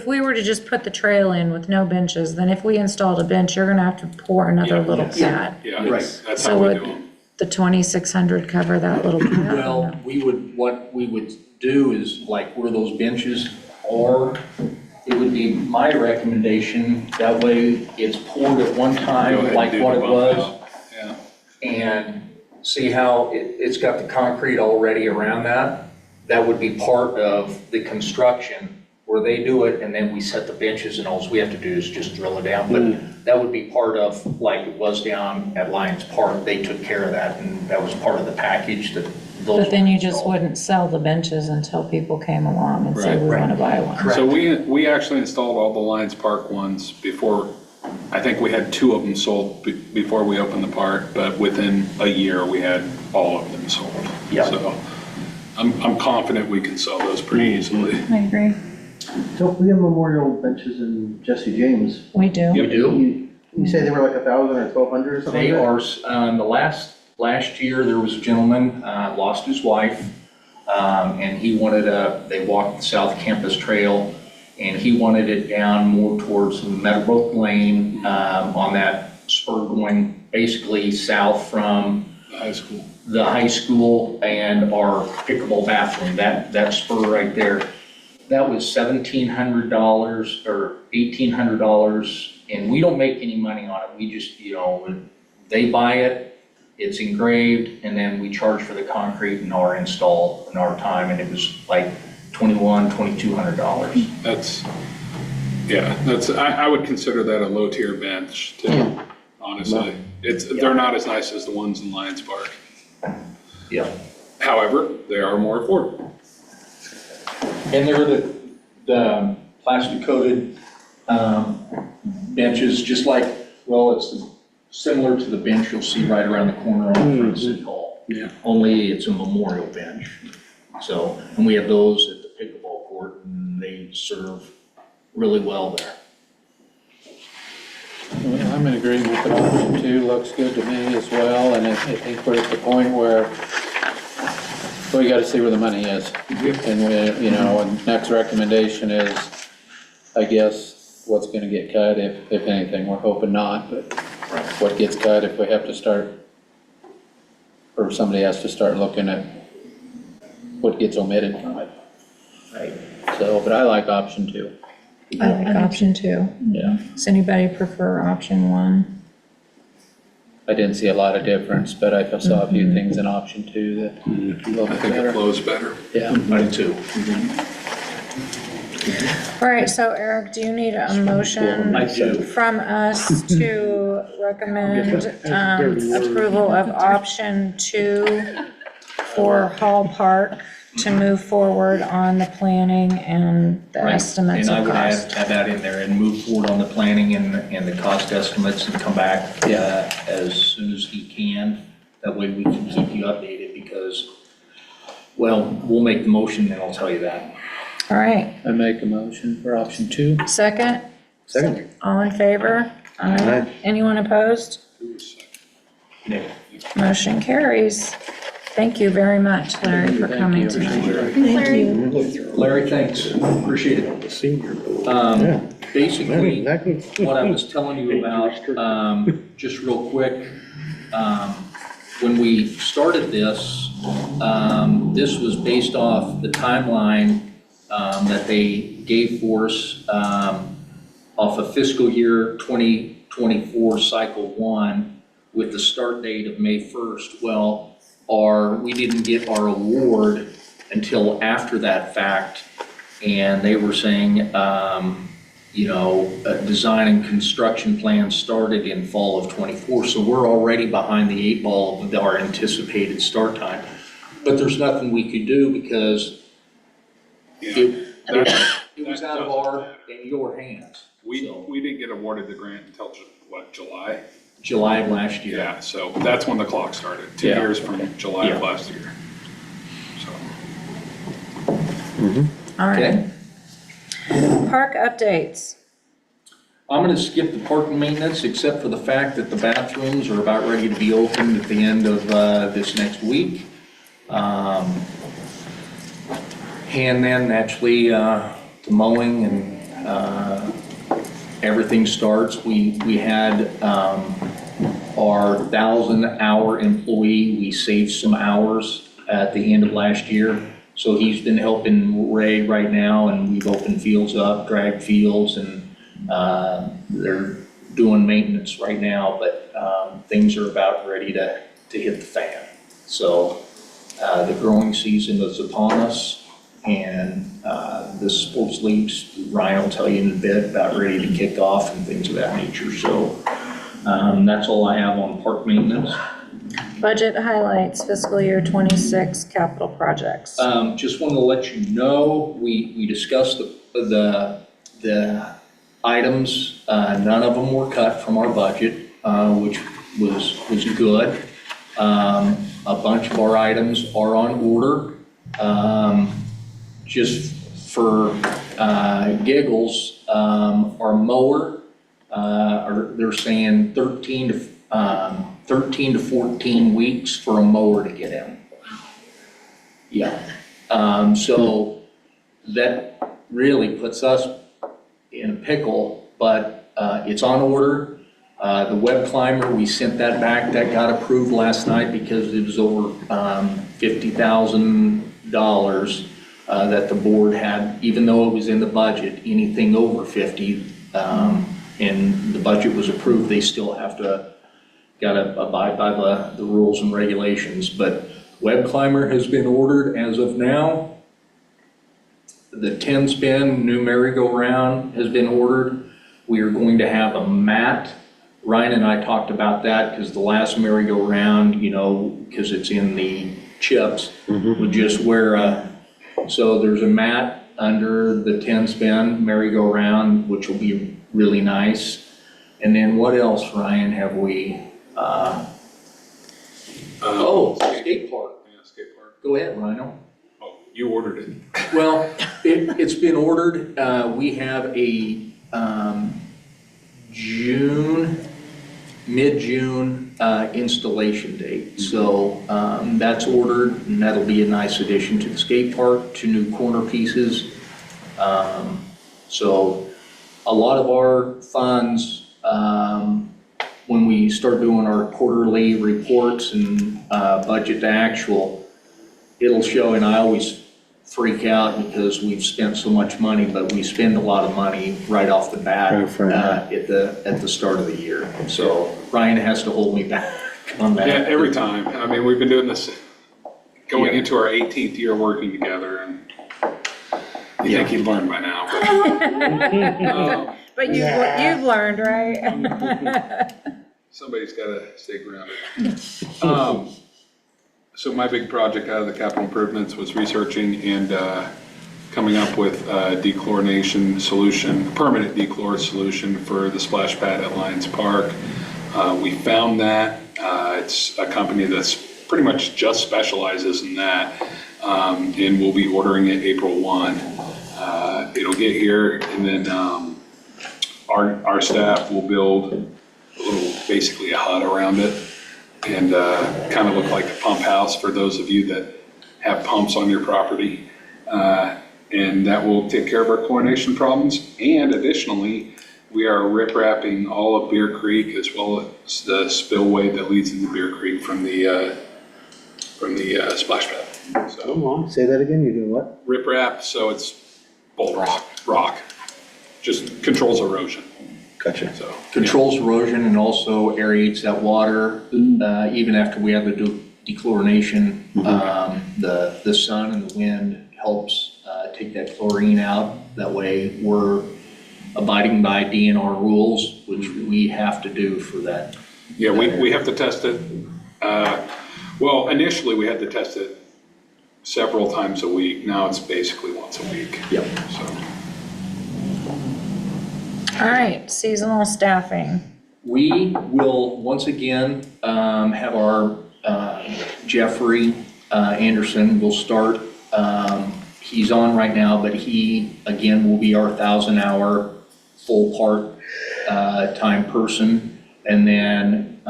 we were to just put the trail in with no benches, then if we installed a bench, you're gonna have to pour another Yeah, little yes. pad. Yeah, Right. that's So how we would do them. the 2,600 cover that little pad? Well, what we would do is, like where those benches are, it would be my recommendation, that way it's poured at one Go time, ahead like and do what the it bump was, out. Yeah. and see how it's got the concrete already around that. That would be part of the construction, where they do it, and then we set the benches, and all we have to do is just drill it down. But that would be part of, like it was down at Lions Park, they took care of that, and that was part of the package that those. But then you were just installed. wouldn't sell the benches until people came along and said, Right, we right. wanna buy one. Correct. So we actually installed all the Lions Park ones before, I think we had 2 of them sold before we opened the park, but within a year, we had all of them sold. Yeah. So I'm confident we can sell those pretty easily. I agree. So we have memorial benches in Jesse James. We do. We do. You say they were like 1,000 or 1,200 or something? They like that? are, last year, there was a gentleman, lost his wife, and he wanted they walked the South Campus Trail, and he wanted it down more towards Meadowbrook Lane, on that spur going basically south from High school. the high school and our pickleball bathroom, that spur right there. That was $1,700 or $1,800, and we don't make any money on it. We just, they buy it, it's engraved, and then we charge for the concrete and our install and our time, and it was like $2,200. I would consider that a low tier bench too, honestly. They're not as nice as the ones in Lions Park. Yeah. However, they are more affordable. And they're the plastic coated benches, just like, well, it's similar to the bench you'll see right around the corner on front of City Hall. Yeah. Only it's a memorial bench. So, and we have those at the pickleball court, and they serve really well there. Well, I'm in agreement with option 2, looks good to me as well, and I think we're at the point where we gotta see where the money is. And and next recommendation is, I guess, what's gonna get cut, if anything, we're hoping not, but what gets cut if we have to start, or somebody has to start looking at what gets omitted from it. Right. So, but I like option 2, I like option 2. yeah. Does anybody prefer option 1? I didn't see a lot of difference, but I saw a few things in option 2 that I looked think it better. flows better. Yeah. I do too. All right, so Eric, do you need a motion I do. from us to recommend approval of option 2 for Hall Park to move forward on the planning and the Right. estimates And I of would cost? add that in there and move forward on the planning and the cost estimates and come back as soon as he can. That way we can keep you updated because, well, we'll make the motion and I'll tell you that. All right, I make a motion for option 2. second? Second. All in favor? Aye. Anyone opposed? Nick? Motion carries. Thank you very much, Larry, for coming tonight. Larry, thanks. Appreciate it. The senior. Yeah. Basically, Exactly. what I was telling you about, just real quick, when we started this, this was based off the timeline that they gave for us off of fiscal year 2024 cycle 1 with the start date of May 1st. Well, we didn't get our award until after that fact, and they were saying, design and construction plans started in fall of '24, so we're already behind the 8 ball of our anticipated start time. But there's nothing we could do because It was out of our and your hands. So, We didn't get awarded the grant until, July? July of last year. Yeah, so that's when the clock started, 2 Yeah. years from July of Yeah. last year. So, All right. Okay. Park updates. I'm gonna skip the park maintenance, except for the fact that the bathrooms are about ready to be opened at the end of this next week. And then naturally, the mowing and everything starts. We had our 1,000-hour employee, we saved some hours at the end of last year. So he's been helping Ray right now, and we've opened fields up, dragged fields, and they're doing maintenance right now, but things are about ready to hit the fan. So the growing season is upon us, and the sports leagues, Ryan will tell you in a bit, about ready to kick off and things of that nature. So that's all I have on park maintenance. Budget highlights fiscal year 26 capital projects. Just wanted to let you know, we discussed the items. None of them were cut from our budget, which was good. A bunch of our items are on order. Just for giggles, our mower, they're saying 13 to 14 weeks for a mower to get in. Yeah. So that really puts us in a pickle, but it's on order. The web climber, we sent that back. That got approved last night because it was over $50,000 that the board had, even though it was in the budget. Anything over 50 and the budget was approved, they still have to gotta abide by the rules and regulations. But web climber has been ordered as of now. The 10-spin new merry-go-round has been ordered. We are going to have a mat. Ryan and I talked about that because the last merry-go-round, because it's in the chips, would just wear so there's a mat under the 10-spin merry-go-round, which will be really nice. And then what else, Ryan, have we? Skate park. Yeah, skate park. Go ahead, Rhino. Oh, you ordered it. Well, it's been ordered. We have a mid-June installation date. So that's ordered, and that'll be a nice addition to the skate park, 2 new corner pieces. So a lot of our funds, when we start doing our quarterly reports and budget to actual, it'll show, and I always freak out because we've spent so much money, but we spend a lot of money right off the bat at the start of the year. So Ryan has to hold me back on that. Yeah, every time. I mean, we've been doing this, going into our 18th year working together, and you think you'd learn by now. But you've learned, right? Somebody's got to stay grounded. So my big project out of the capital improvements was researching and coming up with a dechlorination solution, permanent dechlor solution for the splash pad at Lions Park. We found that. It's a company that's pretty much just specializes in that, and we'll be ordering it April 1. It'll get here, and then our staff will build basically a hut around it, and kind of look like a pump house for those of you that have pumps on your property. And that will take care of our chlorination problems. And additionally, we are rip-wrapping all of Bear Creek as well as the spillway that leads into Bear Creek from the splash pad. So Say that again, you're doing what? rip-wrap, so it's rock, just controls erosion. Gotcha. So Controls erosion and also aerates that water, even after we have the dechlorination. The sun and the wind helps take that chlorine out. That way we're abiding by DNR rules, which we have to do for that. yeah, we have to test it. Well, initially we had to test it several times a week. Now it's basically once a week. Yep. So, All right, seasonal staffing. We will, once again, have our Jeffrey Anderson will start. He's on right now, but he, again, will be our 1,000-hour full part-time person. And then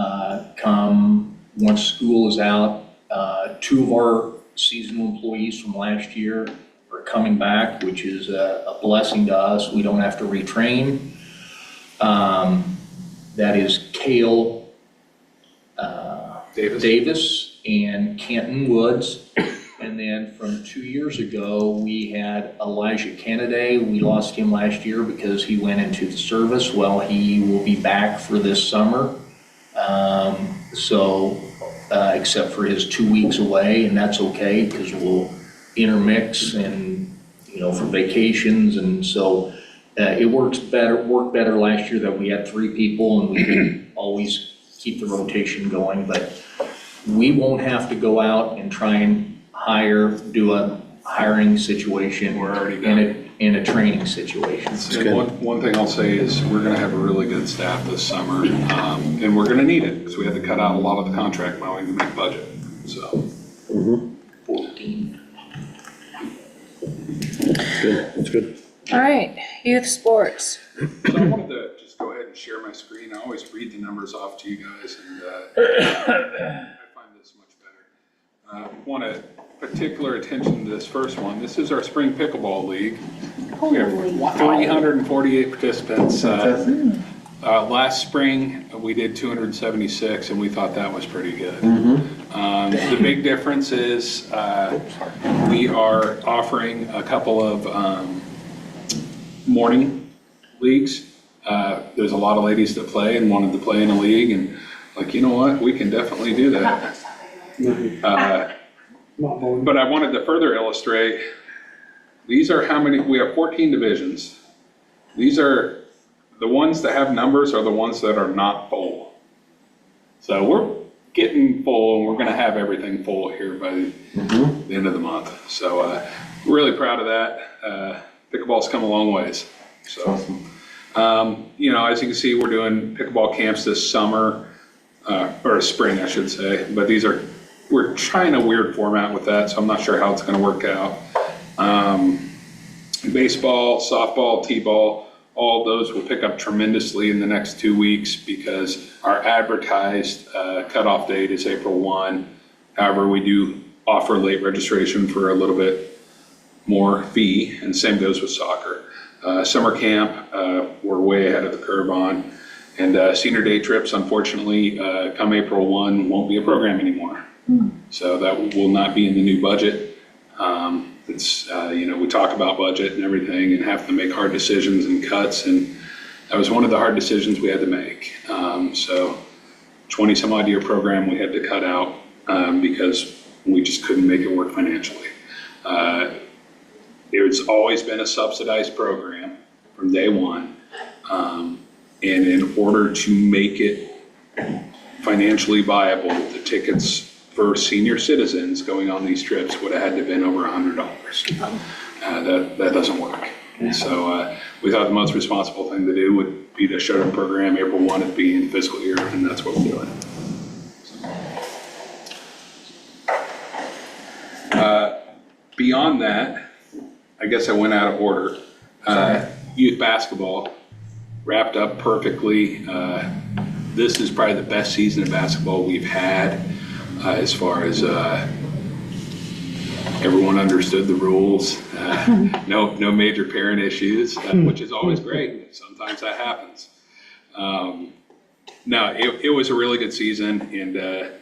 once school is out, 2 of our seasonal employees from last year are coming back, which is a blessing to us. We don't have to retrain. That is Cale Davis and Canton Woods. And then from 2 years ago, we had Elijah Kennedy. We lost him last year because he went into the service. Well, he will be back for this summer. Except for his 2 weeks away, and that's okay because we'll intermix and, for vacations. And so it worked better last year that we had 3 people and we could always keep the rotation going. But we won't have to go out and try and do a hiring situation. We're already done. In a training situation. and one thing I'll say is we're going to have a really good staff this summer, and we're going to need it because we had to cut out a lot of the contract mowing to make budget. So, 14. That's good. All right, youth sports. So I wanted to just go ahead and share my screen. I always read the numbers off to you guys, and I find this much better. Want to particular attention to this first one. This is our spring pickleball league. We have 348 participants. Last spring, we did 276, and we thought that was pretty good. The big difference is we are offering a couple of morning leagues. There's a lot of ladies that play and wanted to play in a league, and like, you know what, we can definitely do that. But I wanted to further illustrate, these are how many, we have 14 divisions. These are, the ones that have numbers are the ones that are not full. So we're getting full, and we're gonna have everything full here by the end of the month. So really proud of that. Pickleball's come a long ways. So, as you can see, we're doing pickleball camps this summer, or spring, I should say, but we're trying a weird format with that, so I'm not sure how it's gonna work out. Baseball, softball, t-ball, all those will pick up tremendously in the next 2 weeks because our advertised cutoff date is April 1. However, we do offer late registration for a little bit more fee, and same goes with soccer. Summer camp, we're way ahead of the curve on. And senior day trips, unfortunately, come April 1, won't be a program anymore. So that will not be in the new budget. We talk about budget and everything and have to make hard decisions and cuts, and that was one of the hard decisions we had to make. So 20 some odd year program we had to cut out because we just couldn't make it work financially. It's always been a subsidized program from day one. And in order to make it financially viable, the tickets for senior citizens going on these trips would have had to have been over $100. That doesn't work. So we thought the most responsible thing to do would be to shut our program April 1 at being the fiscal year, and that's what we're doing. Beyond that, I guess I went out of order. Youth basketball wrapped up perfectly. This is probably the best season of basketball we've had as far as everyone understood the rules. No major parent issues, which is always great. Sometimes that happens. No, it was a really good season, and the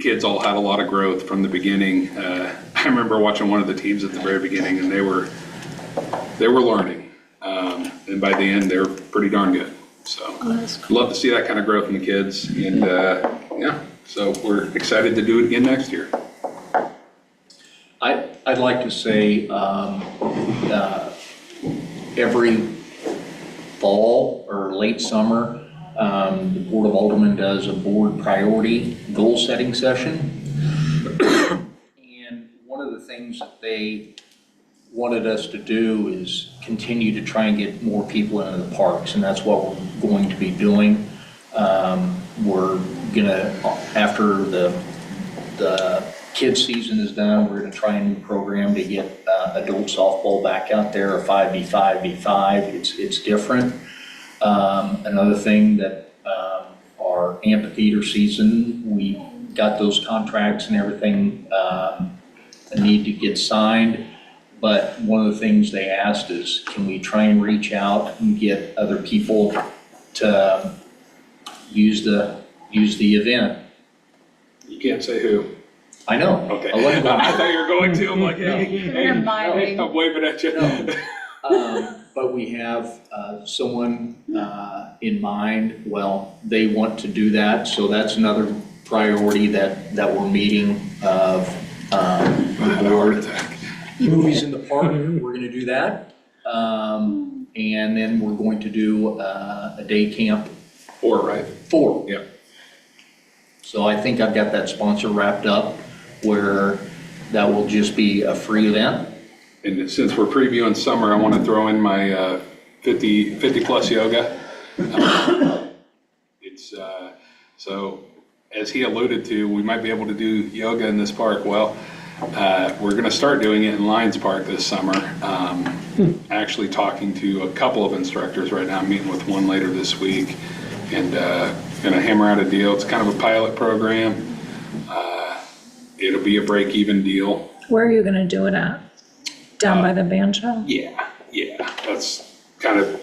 kids all had a lot of growth from the beginning. I remember watching one of the teams at the very beginning, and they were learning. And by the end, they were pretty darn good. So love to see that kind of growth in the kids. And so we're excited to do it again next year. I'd like to say every fall or late summer, the Board of Aldermen does a board priority goal setting session. And one of the things things that they wanted us to do is continue to try and get more people into the parks, and that's what we're going to be doing. We're gonna, after the kids season is done, we're gonna try a new program to get adult softball back out there, a 5v5v5. It's different. Another thing that our amphitheater season, we got those contracts and everything need to get signed. But one of the things they asked is, can we try and reach out and get other people to use the event? You can't say who. I know. Okay. I wasn't gonna- I thought you were going to. I'm like, hey, You're miming. I'm waving at you. But we have someone in mind. Well, they want to do that, so that's another priority that we're meeting of the board. Movies in the park, we're gonna do that. And then we're going to do a day camp. 4, right? 4. Yep. So I think I've got that sponsor wrapped up where that will just be a free event. And since we're previewing summer, I want to throw in my 50 plus yoga. It's so, as he alluded to, we might be able to do yoga in this park. Well, we're going to start doing it in Lions Park this summer. Actually talking to a couple of instructors right now. I'm meeting with one later this week, and going to hammer out a deal. It's kind of a pilot program. It'll be a break-even deal. Where are you gonna do it at? Down by the band shell? Yeah, that's kind of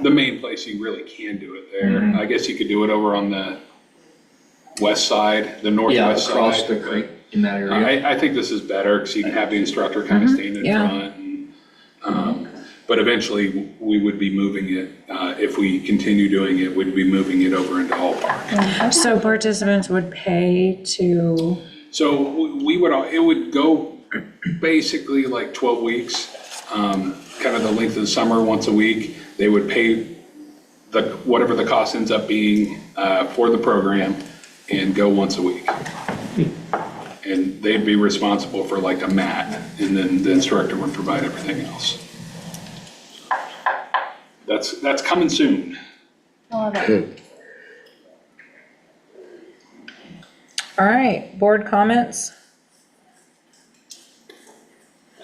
the main place you really can do it there. Mhm. I guess you could do it over on the west side, the northwest side. Across the creek in that area. I think this is better because you can have the instructor kind of stand in yeah. front. And, but eventually, we would be moving it, if we continue doing it, we'd be moving it over into Hall Park. So participants would pay to, So we would, it would go basically like 12 weeks, kind of the length of the summer, once a week. They would pay whatever the cost ends up being for the program and go once a week. And they'd be responsible for like a mat, and then the instructor would provide everything else. That's coming soon. I love it. all right, board comments?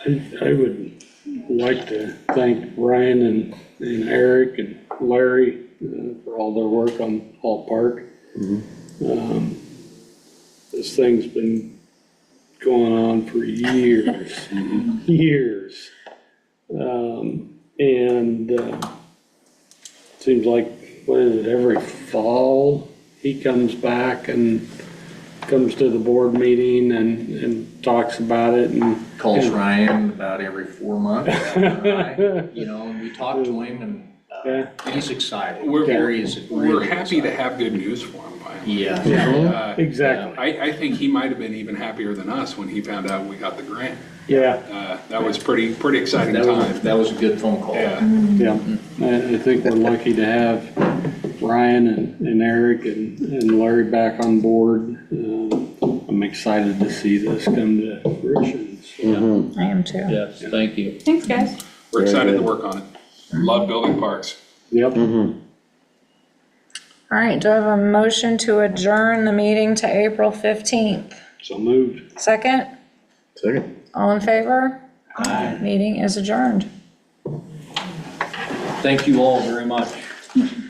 I would like to thank Ryan and Eric and Larry for all their work on Hall Park. This thing's been going on for years, years. And seems like, what is it, every fall, he comes back and comes to the board meeting and talks about it and. Calls Ryan about every 4 months. You know, and we talk to him and he's excited. Gary is really We're happy to excited. have good news for him finally. Yeah. Exactly, I think he might have been even happier than us when he found out we got the grant. yeah, That was pretty exciting That time. was, that was a good phone call. Yeah. yeah. I think we're lucky to have Ryan and Eric and Larry back on board. I'm excited to see this come to fruition. So, I am too. Yes, thank you. Thanks, guys. We're excited to work on it. Love building parks. yep. All right, do I have a motion to adjourn the meeting to April 15th? So moved. Second? Second. All in favor? Aye. Meeting is adjourned. Thank you all very much.